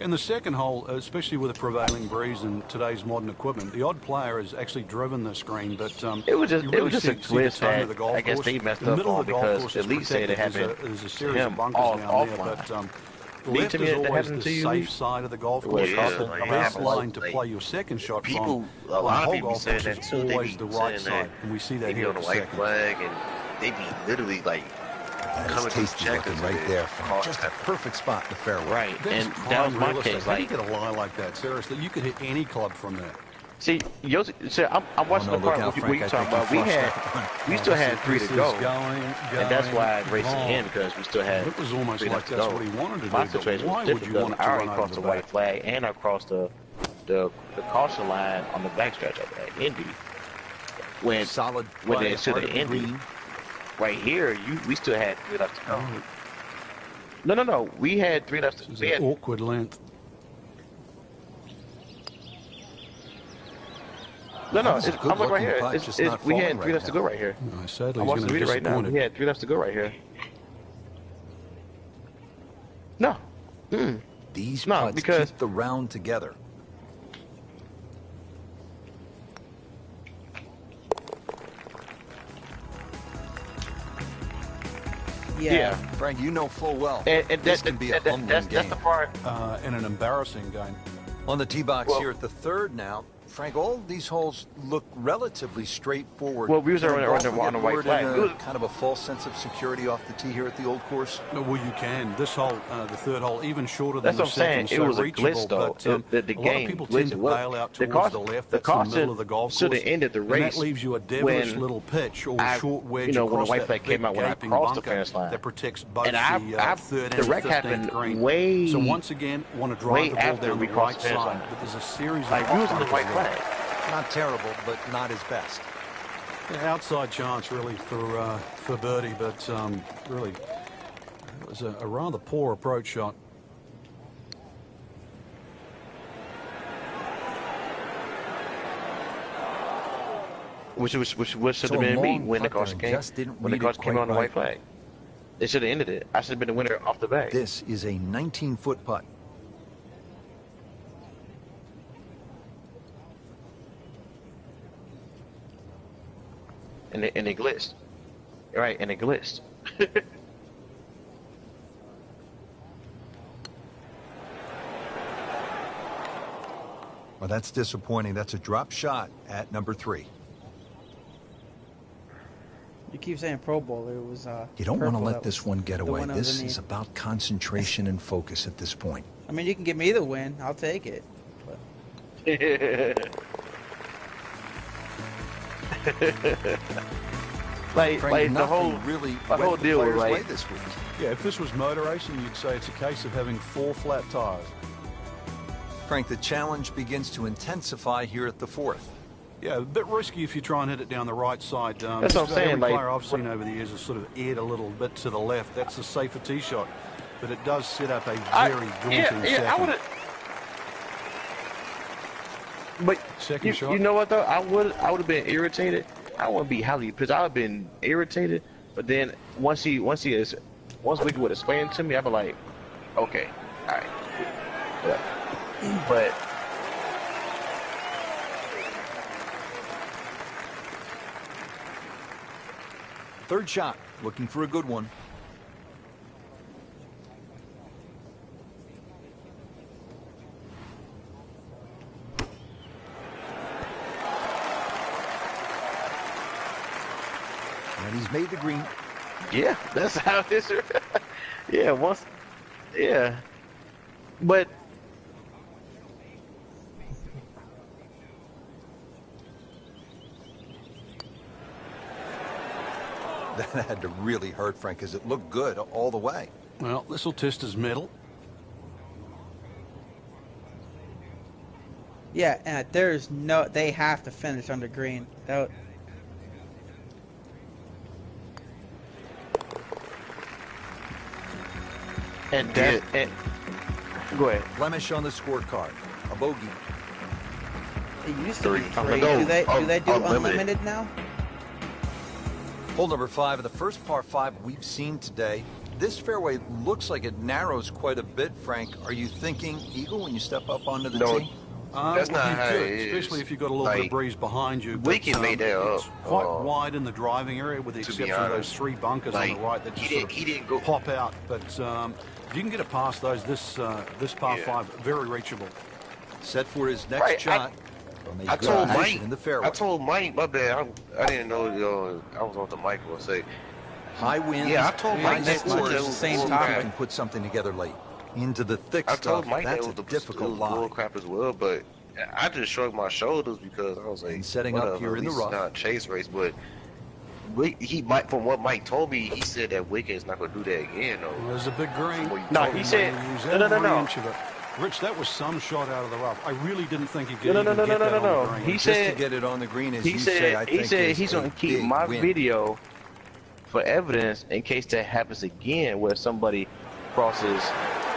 In the second hole, especially with the prevailing breeze and today's modern equipment, the odd player has actually driven this green, but It was just you it really was just a see the glitch tone that of the golf I guess course. they messed The up middle on of the golf because course at is least said it protected. happened There's a to series him of bunkers down there, offline. but the Lee, left to me, is that always happened the to you, safe Lee? side of the golf Well, course. yeah, It's the like, it best happens, line to like, play your second shot people, from. a lot of whole people golf said course that is too. They always be the right saying that side, and we see that they be here on at the the white second. flag and they be literally like That coming is from tasty checkers looking right and there, Frank. caught Just a that. perfect spot in the fairway. Right, That's and that prime was my real estate. case. How do you Like, get a lie like that? Seriously, you could hit any club from there. see, I'm watching no, the look part out, where Frank, you I talking think about. you flushed that one. We still had three This to is go, going, and that's why I raced wrong. again because we still had. It was almost three like left to that's go. what he wanted to do. My But situation why was would different you want because it I to already run crossed over the the white back? flag and I crossed the caution line on the backstretch of that Indy. When Solid when play, it should heart have of the ended. green. Right here, we still had three left to go. No. We had three left. This is We an had awkward length. no. That was a I'm looking right good-looking here. putt, just not We had falling three right left to now. go right here. No, sadly, I'm he's watching going the to be video right now. disappointed. We had three left to go right here. No. These No, putts because- keep the round together. Yeah. Frank, you know full well. And this can be a humbling that's game. the part. In an embarrassing game. On the tee box Well- here at the third now, Frank, all these holes look relatively straightforward. Well, we was Can a on golfer the get white bored flag. in It was- kind of a false sense of security off the tee here at the old course. No, well, you can. This hole, the third hole, even shorter than That's the what I'm saying. second, It was so a reachable. glitch, though. But The a lot of game people glitched. tend to bail out The towards the caution- left. the That's in the caution middle of the golf should course. have ended the And race that leaves you a devilish when little pitch or I- short wedge you know, when the across white that flag came big out when I gaping crossed the bunker finish line. that protects both And the the third and the wreck 15th happened green. way- So once again, want to drive way the ball after down we the crossed right the finish side. line. But there's a series of Like, we was on the bunkers white there. flag. Not terrible, but not his best. Yeah, outside chance really for birdie, but really it was a rather poor approach shot. Which should So have a been me long when the putt there caution and came. just didn't When the read it caution came quite out on the white right. flag, they should have ended it. I should have been the winner off the bat. This is a 19-foot putt. And it glitched. Right, and it glitched. Well, that's disappointing. That's a drop shot at number 3. keep saying Pro Bowler. It was You don't want to purple. let That this was one get the away. one that was This in is the- about concentration and focus at this point. I mean, you can give me the win. I'll take it. Frank, like the nothing whole really the whole went the deal was players' way like this week. Yeah, if this was motor racing, you'd say it's a case of having 4 flat tires. Frank, the challenge begins to intensify here at the 4th. Yeah, a bit risky if you try and hit it down the right side. That's what I'm saying, Every like, player I've seen over the years has sort of aired a little bit to the left. That's a safer tee shot, but it does set up a very daunting second. I would have. But Second shot. you know what though? I would have been irritated. I wouldn't be highly pissed. I would have been irritated. But then once Wicked would explain it to me, I'd be like, okay, all right. But Third shot, looking for a good one. And he's made the green. yeah, that's how it is. Yeah, but That had to really hurt Frank because it looked good all the way. Well, this will test his mettle. Yeah, and they have to finish under green. That, and that and go ahead. Blemish on the scorecard. A bogey. it used to be 3. 3. No, Do they do unlimited. unlimited now? Hole number 5 of the first par 5 we've seen today. This fairway looks like it narrows quite a bit, Frank. Are you thinking eagle when you step up onto the No, tee? That's not you how could, it is. especially if you've got a little bit of Like, breeze behind you. Wicked made that it's up. quite wide in the driving area, with the To be exception of those honest. 3 bunkers on Like, the right that he just didn't go. pop out. But if you can get it past those, this par Yeah. 5 very reachable. Set for his next Right, shot. From a I good told position Mike. in the fairway. I told Mike, my bad. I didn't know. I was on the mic. I say, High winds. Yeah, I told high Mike net that worth. too. It's the same See if topic. you can put something together late. Into the thick I stuff. told Mike That's that a was difficult lie. bull crap as well, but I just shrugged my shoulders because I was like, And setting up whatever, here in the at least rough. it's not a chase race, but he might, from what Mike told me, he said that Wicket's not going to do that again, though. Well, there's a big green. Well, you No, told he me. said Use no. every inch of it. Rich, that was some shot out of the rough. I really didn't think he could No. even get that on the green. He Just said to get it on the green, as he you say, I think said is he's a gonna keep big my win. video for evidence in case that happens again, where somebody crosses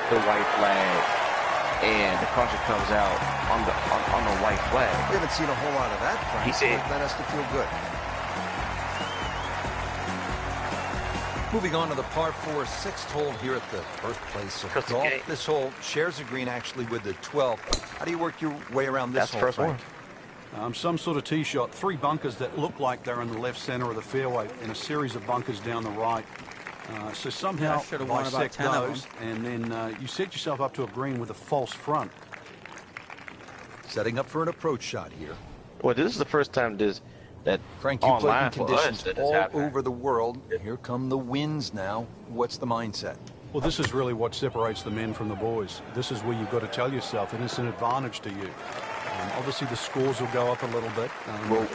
the white flag and the caution comes out on the white flag. We haven't seen a whole lot of that, Frank. He said- That has to feel good. Moving on to the par 4 6th hole here at the birthplace of Just a golf. game. This hole shares a green actually with the 12th. How do you work your way around this That's the hole, first Frank? one. Some sort of tee shot, 3 bunkers that look like they're in the left center of the fairway, and a series of bunkers down the right. So somehow I should've won about bisect 10 of those, and then you set yourself up to a green with a false front. Setting up for an approach shot here. Well, this is the first time that Frank, you played in online for us conditions that has all happened. over the world. Here come the winds now. What's the mindset? Well, this is really what separates the men from the boys. This is where you've got to tell yourself that it's an advantage to you. Obviously, the scores will go up a little bit. Well,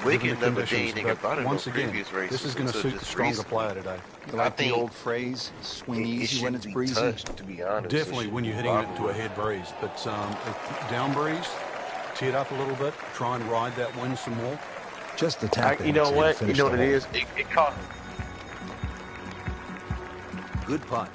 Wicket given the never did conditions, anything but about it in once the again, previous races. this is going to So suit the just stronger recent- player today. You like I think the old phrase, swing It easy when shouldn't it's be breezy? touched, to be honest. Definitely It when you're should hitting be it to a head breeze. But down breeze, tee it up a little bit, try and ride that wind some more. Just the tap. You know what? You know what it is? It caught. Good putt.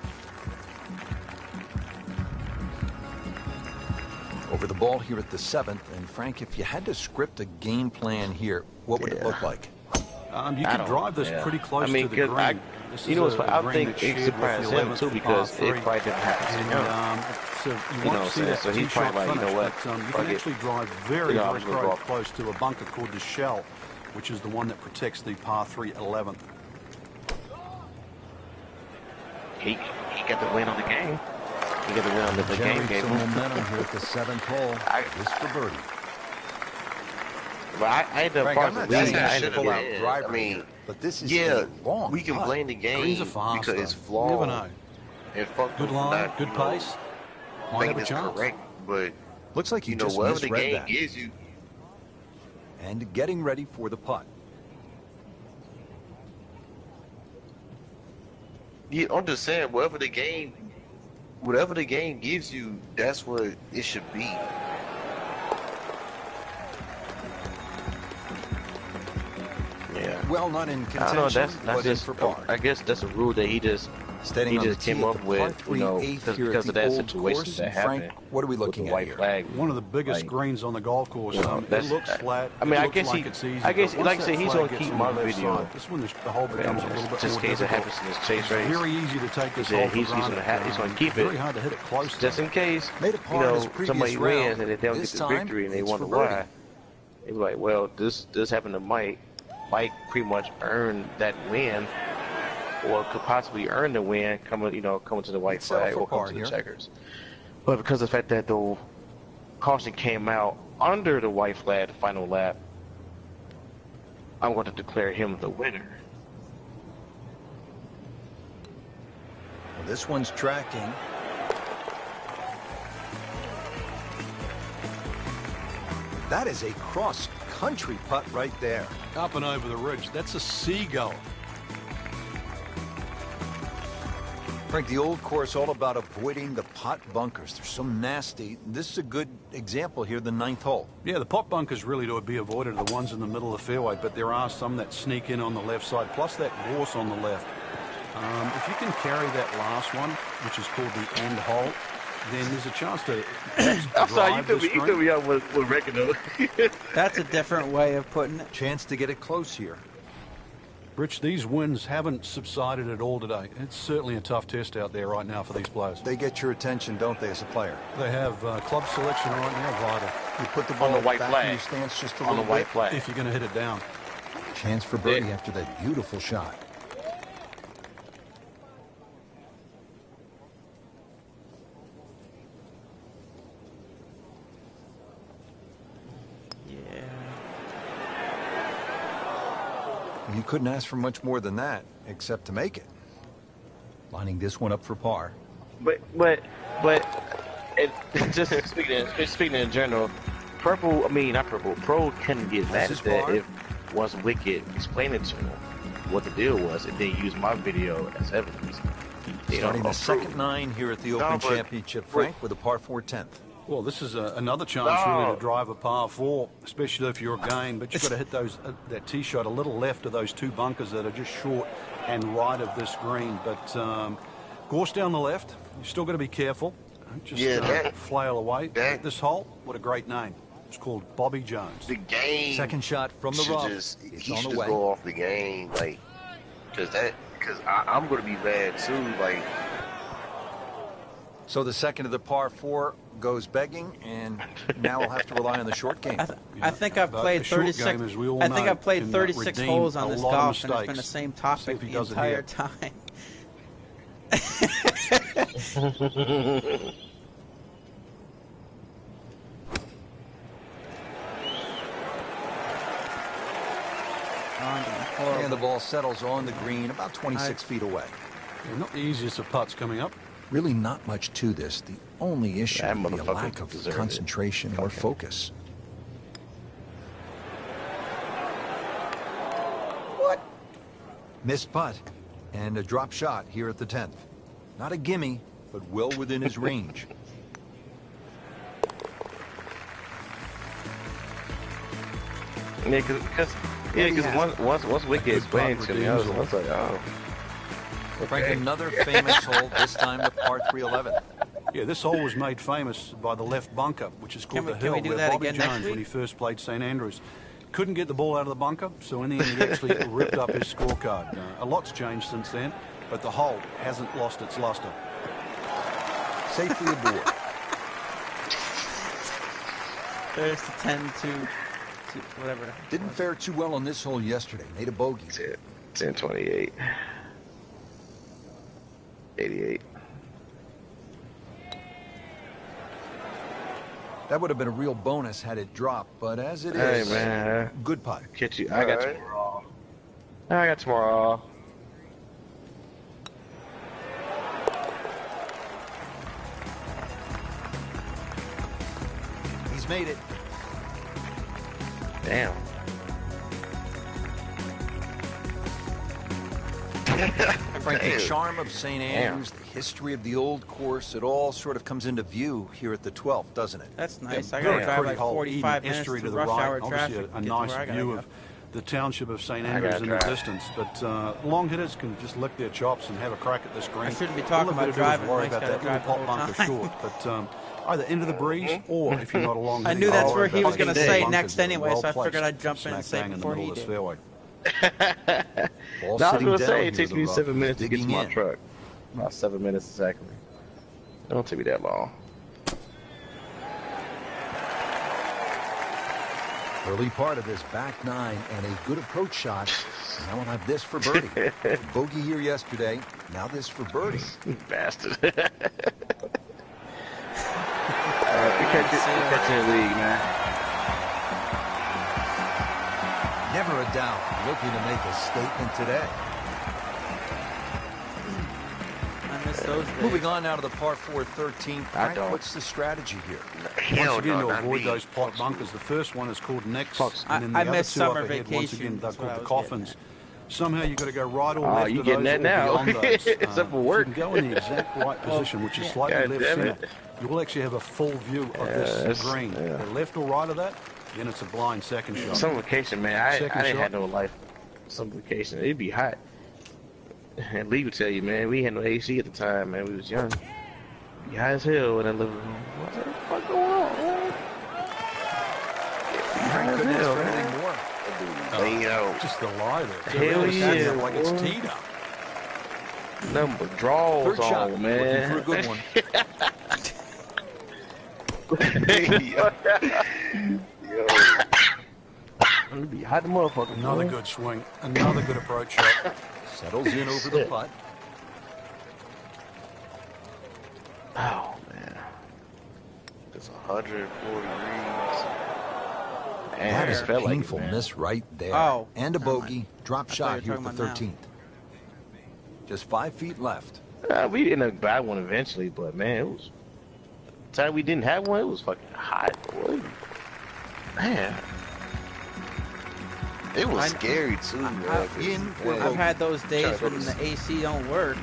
Over the ball here at the 7th. And Frank, if you had to script a game plan here, what would it look like? You can drive this pretty close to the green. This you know, is a I green think that's it shared with surprised the him 11th too for because par 3. it probably didn't happen to him. So you You know won't what I'm see saying? that So he's tee-shot probably like, you know finish, what? but you Fuck can it. actually drive very, You know, I'm very just gonna go up. close to a bunker called the Shell, which is the one that protects the par 3 11th. He got the win on the game. He got the win on the game. Generate Game. some momentum here at the 7th hole. Just for birdie. But I ended up Frank, I'm not leading. saying I I ended should up pull out Yeah, driver. I mean, But this is Yeah, a long we can putt. blame the game Greens are fast, because it's though. You never flawed. know. And fuck Good them line, not, good you know, pace. Might thinking have a it's chance. correct, but Looks like you you know, just whatever the misread game that. gives you, And getting ready for the putt. I'm just saying, whatever the game gives you, that's what it should be. Yeah. Well, not in I don't know. contention, That's but in just. for par. I guess that's a rule that he just Standing on the tee came at up the with, par you 3 know, eighth here because at of the that old situation course. that Frank, happened. what are we with looking the at white here? flag. One of the biggest Like, greens on the golf course. you know, It that's- looks flat. I mean, it I looks guess like he- it's easy. I guess, but like once I said, that he's flag gonna gets keep on the my left video. side, this is when the hole becomes a little bit just more in case it difficult. happens in this chase It's race. very easy to take this Yeah, hole for he's granted. gonna keep Very it. hard to hit it close. Just in case, Made a you par in his know, previous somebody round. wins and they don't get This the time, victory and they it's wonder for birdie. why. They be like, well, this happened to Mike. Mike pretty much earned that win, or could possibly earn the win coming to the white Let's settle flag for or coming par to the here. checkers. But because of the fact that the caution came out under the white flag, the final lap, I'm going to declare him the winner. Well, this one's tracking. That is a cross-country putt right there. Up and over the ridge. That's a seagull. Frank, the old course all about avoiding the pot bunkers. They're so nasty. This is a good example here, the 9th hole. Yeah, the pot bunkers really to be avoided are the ones in the middle of the fairway, but there are some that sneak in on the left side, plus that gorse on the left. If you can carry that last one, which is called the end hole, then there's a chance to I'm sorry, you drive threw this me, you green. threw me out with Reckoner. That's a different way of putting it. Chance to get it close here. Rich, these winds haven't subsided at all today. It's certainly a tough test out there right now for these players. They get your attention, don't they, as a player? They have club selection right now vital You put the ball the white back flag. in your stance just a On little the white bit. flag. if you're going to hit it down. Chance for birdie after that beautiful shot. Yeah. You couldn't ask for much more than that, except to make it. Lining this one up for par. But it, just speaking in general, Pro couldn't get mad This is at that par. if once Wicked explained it to him what the deal was, and then use my video as evidence. They Starting don't the approve. second 9 here at the No, Open but- Championship, Frank, with a par 4 10th. Well, this is another chance really to drive a par 4, especially if you're a gain. But you've got to hit those that tee shot a little left of those two bunkers that are just short and right of this green. But course down the left, you still got to be careful. Don't just that- flail away. that- This hole, what a great name. It's called Bobby Jones. the game Second shot from the should rough. just It's he on should the just way. go off the game, like, because I'm gonna be mad too, like. So the second of the par 4 goes begging, and now we'll have to rely on the short game. I think I've But played the short 36. game, as we all I think know, I've played can 36 redeem holes on a this lot of golf, and it's been the mistakes. same See topic if he the does it entire here. time. And the ball settles on the green about 26 feet away. Yeah, not the easiest of putts coming up. Really not much to this. The only issue That would be a motherfucker lack of deserved it. concentration or focus. What? Missed putt and a drop shot here at the 10th. Not a gimme, but well within his range. Yeah, because once Wicked explained to me, I was like, oh. Frank, another famous hole, this time the par 311. Yeah, this hole was made famous by the left bunker, which is called Can we- the can we hill, do where that Bobby again next Jones, when he week? first played St Andrews, couldn't get the ball out of the bunker, so in the end he actually ripped up his scorecard. A lot's changed since then, but the hole hasn't lost its luster. Safely aboard. There's the 10 to whatever. Didn't fare too well on this hole yesterday. Made a bogey. 10-28. 88. That would have been a real bonus had it dropped, but as it Hey, is, man. good putt. Catch you. I got you Alright. wrong. I got tomorrow off. He's made it. Damn. Frank, the charm of St. Andrews, the history of the old course, it all sort of comes into view here at the 12th, doesn't it? That's nice. Yeah, I gotta very drive pretty like hole, 45 even minutes history to to the rush right. hour Obviously, traffic. a to get to nice where I gotta view go. of the township of St. I Andrews gotta in the drive. distance. But long hitters can just lick their chops and have a crack at this green. I shouldn't be All talking they've about got to do is driving. worry Mike's about gotta that little drive the pot whole bunker time. short. But either into the breeze or if you're not a long I hitter, knew you that's worry where he about was gonna those say bunkers next that are anyway, so I well-placed, figured I'd jump in and smack say bang in the before middle he of this did. fairway. Ball No, I was sitting gonna down say here, it takes the me rough 7 is minutes to get to digging my in. truck. About 7 minutes exactly. It don't take me that long. Early part of this back nine and a good approach shot. Now we'll have this for birdie. Bogey here yesterday. Now this for birdie. Bastard. We catch in the league, man. Never a doubt looking to make a statement today. I miss those days. Moving on now to the par 4 13th. Frank, don't. what's the strategy here? Hell Once again, no, to not avoid me. those pot bunkers, the first one is called Next, Fox. and then the I other missed two summer up ahead, once vacation, again, they're that's what called I the was coffins. Somehow you've got to go right or Oh, left you of getting those that or now. beyond those. Except for If work. you can go in the exact right position, which is slightly God left damn center, it. you will actually have a full view of this that's- green. yeah. The left or right of that, then it's a blind second shot. Some vacation, man. I Second didn't shot. have no life. Some vacation. It'd be hot. And Lee would tell you, man, we had no AC at the time, man. We was young. It'd be hot as hell in that living room. What the fuck going on, man? Frank Hell couldn't ask yeah, for man. anything more. Lay out. Just the lie there. Hell It really yeah, sounds like it's boy. teed up. Number draws Third shot. on, man. Looking for a good one. Yo. It'd be hot, the motherfucker. Another boy. good swing. Another good approach shot. Settles in over the putt. Oh man. It's 140 degrees. Man, That it is a felt like it, painful man. miss right there. Oh, and a never mind. bogey. Drop I shot thought you here were at the talking about 13th. Just 5 feet left. We ended up buying one eventually, but man, it was the time we didn't have one. It was fucking hot, boy. Man, It was I- scary too, man. I've had those days Trying to when go to the AC don't work.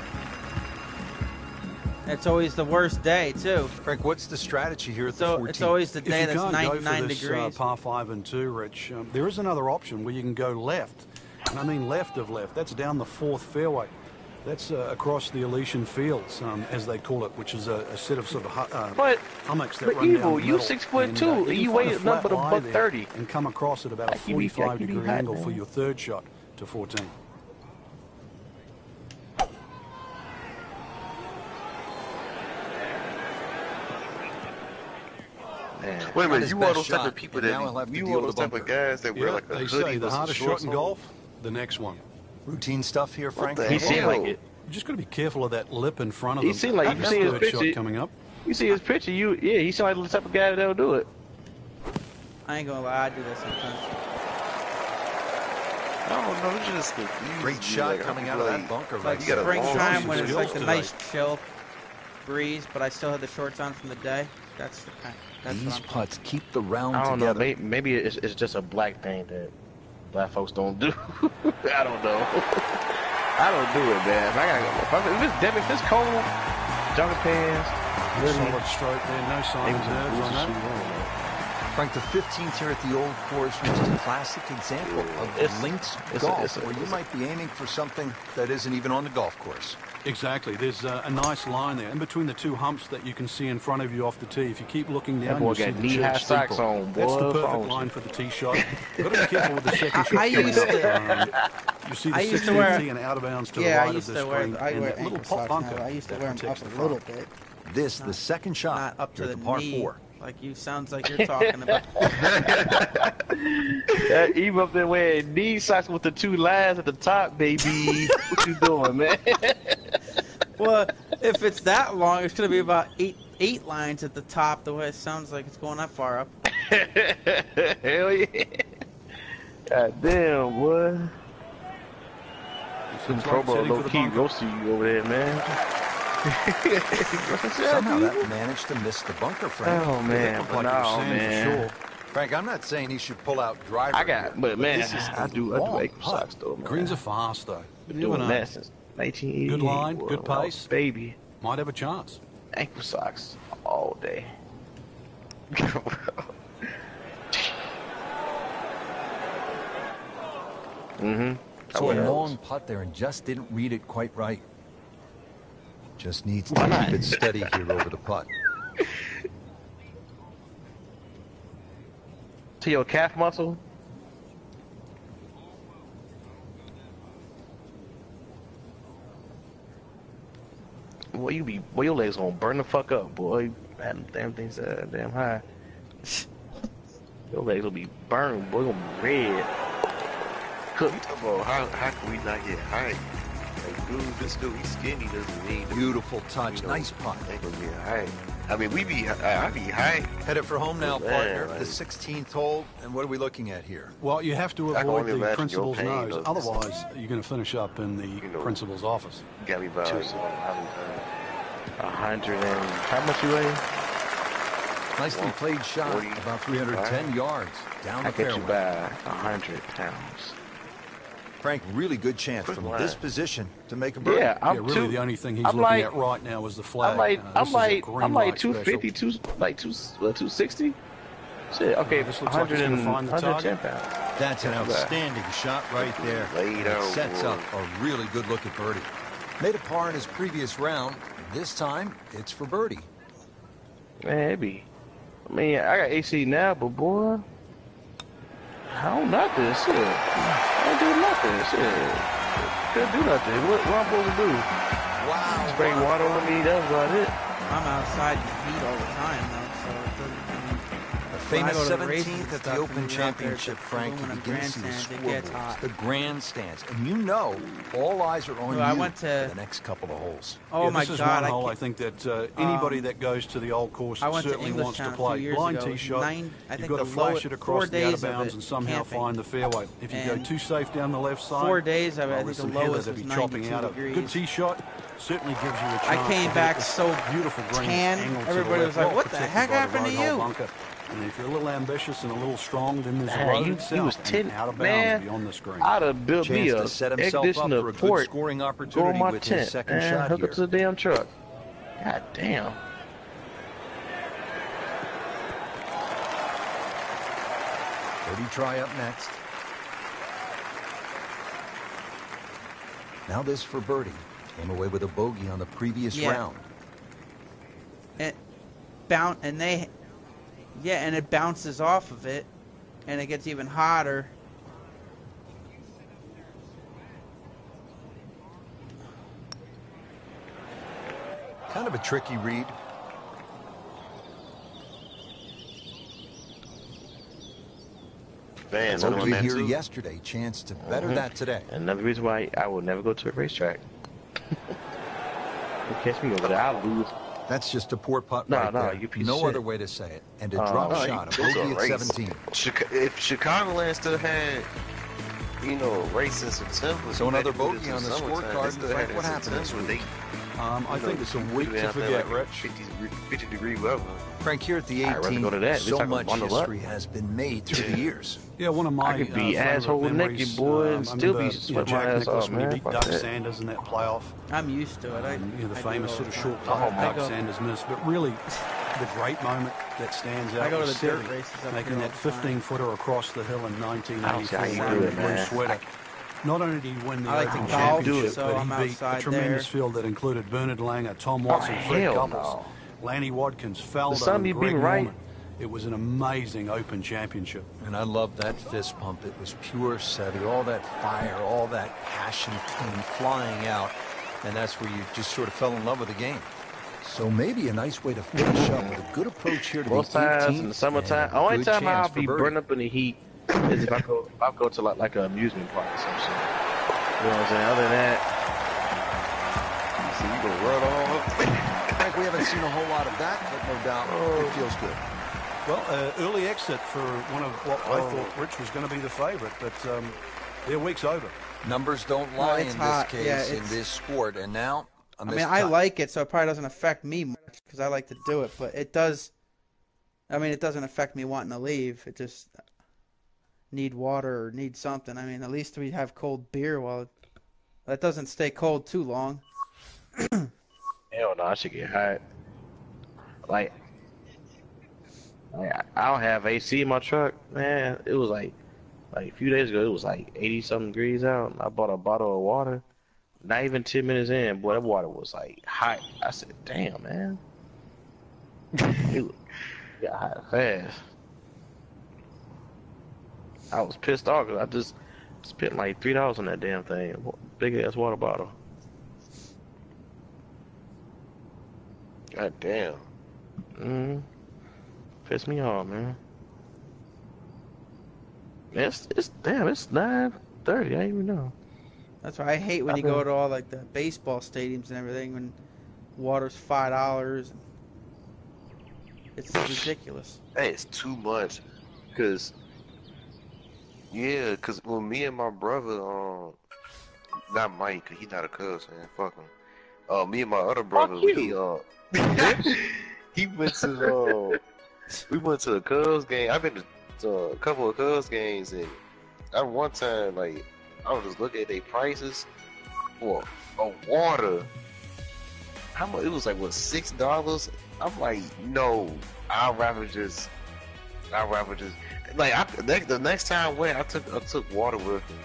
It's always the worst day too. Frank, what's the strategy here at the So 14th? it's always the If day you that's can't go for 99 this degrees. par 5 and 2, Rich, there is another option where you can go left. And I mean left of left. That's down the 4th fairway. That's across the Elysian Fields, as they call it, which is a set of sort of But- hummocks that but run down Evil, the you middle. 6'2", And, and you you can weigh find a flat number of lie there $130. and come across at about a That can be 45-degree hot, angle man. for your third shot to 14. Man, Wait a Not minute, his you best are those type shot, of people and now he'll that have to you deal are with those the type of bunker. guys that wear like a they hoodie say the with some hardest shorts shot in on? golf, the next one. Routine stuff here, Frank. the he hell? seemed like it. You just got to be careful of that lip in front of He them. seemed like- That you see his third picture- shot coming up. You see his picture, he seemed like the type of guy that'll do it. I ain't gonna lie, I do that sometimes. I don't know, it's just confused. Great shot coming out of that bunker It's right like You got a long springtime when it's skills like the today. nice chill breeze, but I still have the shorts on from the day. That's the kind. That's These what I'm putts keep the round I don't know. together. Maybe it's just a black thing that black folks don't do. I don't know. I don't do it, man. If it's cold, jogger pants, Solid stroke there, no sign of nerves on that. Frank, the 15th here at the old course was a classic example of It's- links it's- golf, it's- where you might be aiming for something that isn't even on the golf course. Exactly. There's a nice line there in between the two humps that you can see in front of you off the tee. If you keep looking down, boy you'll see got the knee-high church socks steeple. on, That's the boy. perfect Phones. line for the tee shot. You've got to be careful with the second shot. I coming used up. to- You see the I used to 16 wear- tee and out of bounds to the Yeah, right I of used the to wear. screen, I and wear that little ankle pop socks bunker now. I used to that wear them protects up the a little front. bit, This, the second shot not up to here the at the par knee. 4. Like you sounds like you're talking about. Even up there wearing knee socks with the two lines at the top, baby. What you doing, man? Well, if it's that long, it's gonna be about eight lines at the top. The way it sounds like it's going that far up. Hell yeah. God damn, boy. Looks Pro like Bowl heading low for the key bunker. roasting you over there, man. Somehow that managed to miss the bunker, Frank. Oh man, Looked but like it was no, sand man. for sure. Frank, I'm not saying he should pull out driver I here, got, but man, this is I a do long ankle putt. socks though, man. Greens are fast, though. Been You never doing know. that since 1988. Good line, boy, good when I was pace. a baby. Might have a chance. Ankle socks all day. Mm-hmm. So a long putt there and just didn't read it quite right. Just needs Why to not? keep it steady here over the putt. To your calf muscle. Boy, your legs gonna burn the fuck up, boy. Them damn things damn high. Your legs will be burned, boy. Gonna be red. Cooked. You talking about how can we not get high? Like, dude, this dude, he's skinny doesn't mean Beautiful touch. Nice putt. ain't gonna get high. I mean, I be high. Headed for home now, Man, partner. like- The 16th hole. And what are we looking at here? Well, you have to I can avoid only the imagine principal's your pain, nose. though. Otherwise, you're going to finish up in the know. principal's office. Got me by like, 100 and how much you weigh? Nicely played shot. 40. About 310 yards down I the get you fairway. by 100 pounds. Frank, really good chance Quick from line. this position to make a birdie. Yeah, I'm Yeah, really, too. the only thing he's I'm looking like- at right now is the flag. I'm like, This I'm is a like, green I'm like light 250, special. like 260. Shit, okay, This looks like it's gonna find the 110 target. pounds. That's an outstanding shot right there. Laid It out, sets boy. up a really good look at birdie. Made a par in his previous round. This time, it's for birdie. Maybe. I mean, I got AC now, but boy, I don't nothing. Shit, I don't do nothing. Shit, couldn't do nothing. What I'm supposed to do? Wow. Spray water on me. That's about it. I'm outside in the heat all the time, though, so it doesn't. The When I famous go to races 17th and at the stuff, Open and you're out there at Championship, the Frank, you aluminum begin to see the grandstands, it gets scoreboards, hot. the grandstands, and you know all eyes are on Well, I you went to- for the next couple of holes. Oh Yeah, my this is God! one hole I I, think that anybody that goes to the old course I went to certainly wants to Englishtown a play. few years Blind ago. tee shot. I You've think got to the flash it low- across 4 the out of days of bounds it and somehow camping. find the fairway. If you go And too safe down the left side, 4 days of it, I well, think there's the some heather lowest to was be chopping 92 out of. Good degrees. tee shot certainly gives you a chance. I to came hit back this so beautiful green tan, angle to the everybody left, was like, well "What the protected heck by the happened to road hole you?" bunker. And if you're a little ambitious and a little strong, then there's a Man, road you itself was and 10, out of bounds man. beyond the screen. I'd have built me Chance a to set air himself up conditioner for a good port. scoring Go on opportunity my with tent his second and shot hook up to here. the damn truck. God damn. Birdie try up next. Now this for birdie. Came away with a bogey on the previous Yeah. round. and and it bounces off of it, and it gets even hotter. Kind of a tricky read. Man, none of my Bogey man here too. yesterday. Chance to better that today. Another reason why I will never go to a racetrack. You catch me over there, I'll lose. That's just a poor putt No, right no, there. you piece No of shit. other way to say it. And a Oh, drop no, shot, a it's a bogey at race. 17. If Chicagoland still had, a race in September. So another they put it bogey to on the summertime. scorecard. They still Frank, had it what in happened this September. week? I think it's a week to forget, Rich. 50-degree weather. Frank, here at the I'd rather 18th, go to that. At least so I can much bundle up. history has been made through the years. Yeah, one of my I could be favorite asshole memories, naked, boy, and I still be remember, sweating my Jack ass Nicklaus off, when he man. beat Fuck Doug that. Sanders in that playoff. I'm used to it. The I famous do all sort of the short time. putt I Doug go- Sanders missed, but really the great moment that stands out I go to was the dirt Seve races up making here all that the time. 15-footer across the hill in I don't see 1984 how you wearing do the it, blue man. sweater. Not only did he win the I like Open to golf, Championship, so but I'm he beat a outside tremendous there. field that included Bernard Langer, Tom Watson, Fred hell Couples, no. Lanny Wadkins, Faldo, son you and beat Greg right. Norman. It was an amazing Open Championship. And I love that fist pump. It was pure Seve, all that fire, all that passion came flying out. And that's where you just sort of fell in love with the game. So maybe a nice way to finish up with a good approach here to Most the 18th. times in the summertime, and a only good time chance I'll for be birdie. burned up in the heat is if I go to like an amusement park or some shit. You know what I'm saying? Other than that, So you gonna run all up? Frank, we haven't seen a whole lot of that, but no doubt it feels good. Well, early exit for one of what I thought Rich was going to be the favourite, but their week's over. Numbers don't lie it's in hot. this Yeah, case, in this sport. And now, I mean, I like it, so it probably doesn't affect me much because I like to do it. But it does. I mean, it doesn't affect me wanting to leave. It just need water or need something. I mean, at least we have cold beer while that doesn't stay cold too long. Hell no, I should get hot. Like I don't have AC in my truck, man. It was like a few days ago, it was like 80 something degrees out. I bought a bottle of water. Not even 10 minutes in, boy, that water was like hot. I said, damn, man. It got hot fast. I was pissed off because I just spent like $3 on that damn thing. Big ass water bottle. God damn. Pissed me off, man. It's 9:30. I didn't even know. That's why I hate when you go to all like the baseball stadiums and everything when water's $5. It's ridiculous. Hey, it's too much. Cause when me and my brother, not Mike, 'cause he's not a Cubs fan. Fuck him. Me and my other brother, he went to we went to a Cubs game. I've been to a couple of Cubs games, and at one time, like, I was just looking at their prices for a water. How much? It was like what, $6? I'm like, no, I'd rather just like the next time I went, I took water with me.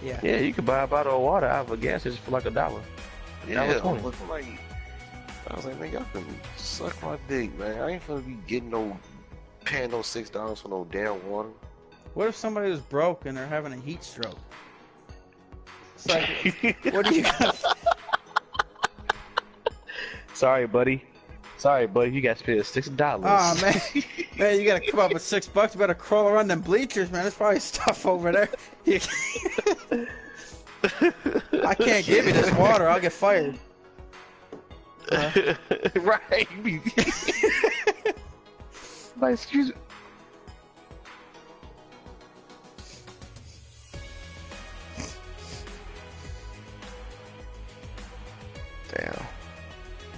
Yeah. Yeah, you could buy a bottle of water out of a gas station for like $1. Yeah, I $1.20. was like, man, y'all can suck my dick, man. I ain't finna be paying no $6 for no damn water. What if somebody was broke and they're having a heat stroke? It's like, what do you got? Sorry, buddy. You got to pay $6. Oh man, man, you gotta come up with $6. You better crawl around them bleachers, man. There's probably stuff over there. I can't give you this water. I'll get fired. Right. Like, excuse me. Damn.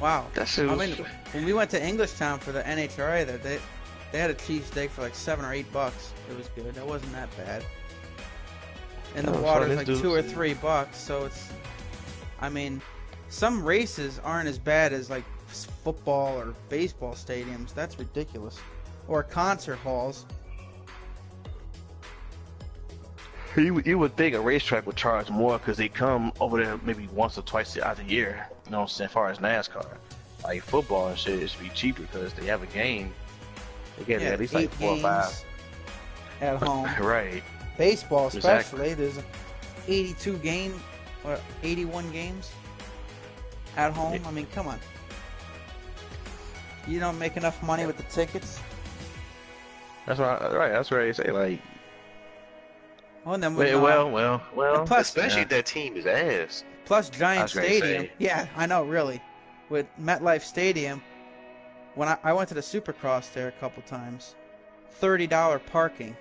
Wow. That shit was... I mean, when we went to Englishtown for the NHRA, they had a cheap steak for like $7 or $8. It was good. It wasn't that bad. And the water's like $2 or $3. So it's, I mean, some races aren't as bad as like football or baseball stadiums. That's ridiculous. Or concert halls. You would think a racetrack would charge more because they come over there maybe once or twice out the year. You know what I'm saying? As far as NASCAR, like football and shit, it should be cheaper because they have a game. They get at least like 4 or 5 at home. Right. Baseball, especially, Exactly. there's 81 games at home. Yeah. I mean, come on. You don't make enough money with the tickets. That's right. That's right. You say like. Well, and then Well. plus, Especially if that team is ass. plus Giant was gonna Stadium. say. Yeah, I know, really. With MetLife Stadium, when I went to the Supercross there a couple times, $30 parking.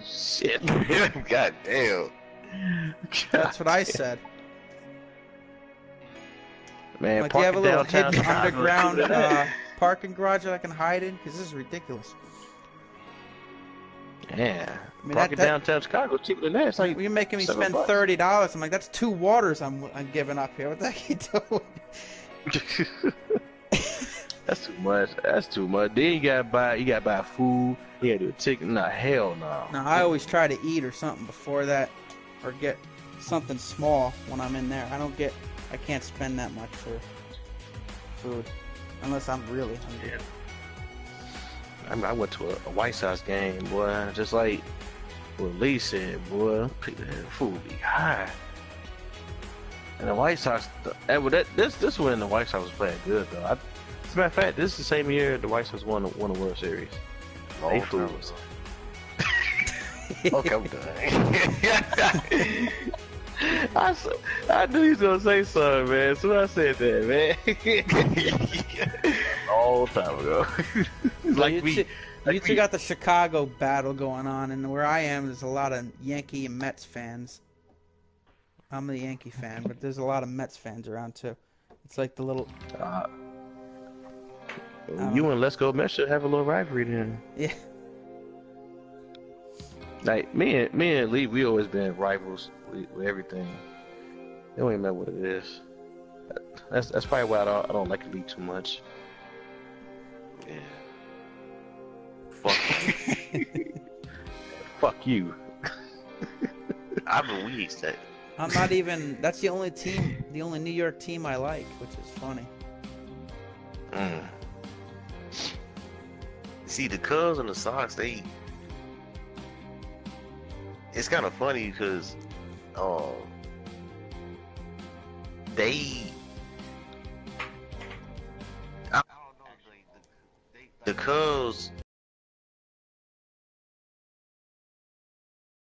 Shit. God damn. That's what I said. Man, Like, do you have a little downtown hidden Chicago. underground parking garage that I can hide in? Because this is ridiculous. Yeah. I mean, Parking that- down Chicago cheaper than that. It's like You're making me $7. spend $30. I'm like, that's 2 waters I'm giving up here. What the heck are you doing? That's too much. Then you gotta buy food. You gotta do a ticket. Nah, hell no. No, I always try to eat or something before that, or get something small when I'm in there. I can't spend that much for food unless I'm really hungry. I mean, I went to a White Sox game, boy. Just like what Lee said, boy, food be high. And the White Sox, this when the White Sox was playing good though. As a matter of fact, this is the same year the White Sox won the World Series. They food was. Okay, I'm done. I knew he was gonna say something, man. So I said that, man. A long time ago. Like me. You two got the Chicago battle going on, and where I am, there's a lot of Yankee and Mets fans. I'm the Yankee fan, but there's a lot of Mets fans around too. It's like the little. You and Let's Go Mets should have a little rivalry then. Yeah. Like me and Lee, we always been rivals with everything. It don't even matter what it is. That's probably why I don't like Lee too much. Yeah. Fuck you. Fuck you. I've been weak. I'm not even. That's the only team, the only New York team I like, which is funny. See, the Cubs and the Sox, it's kind of funny because the Cubs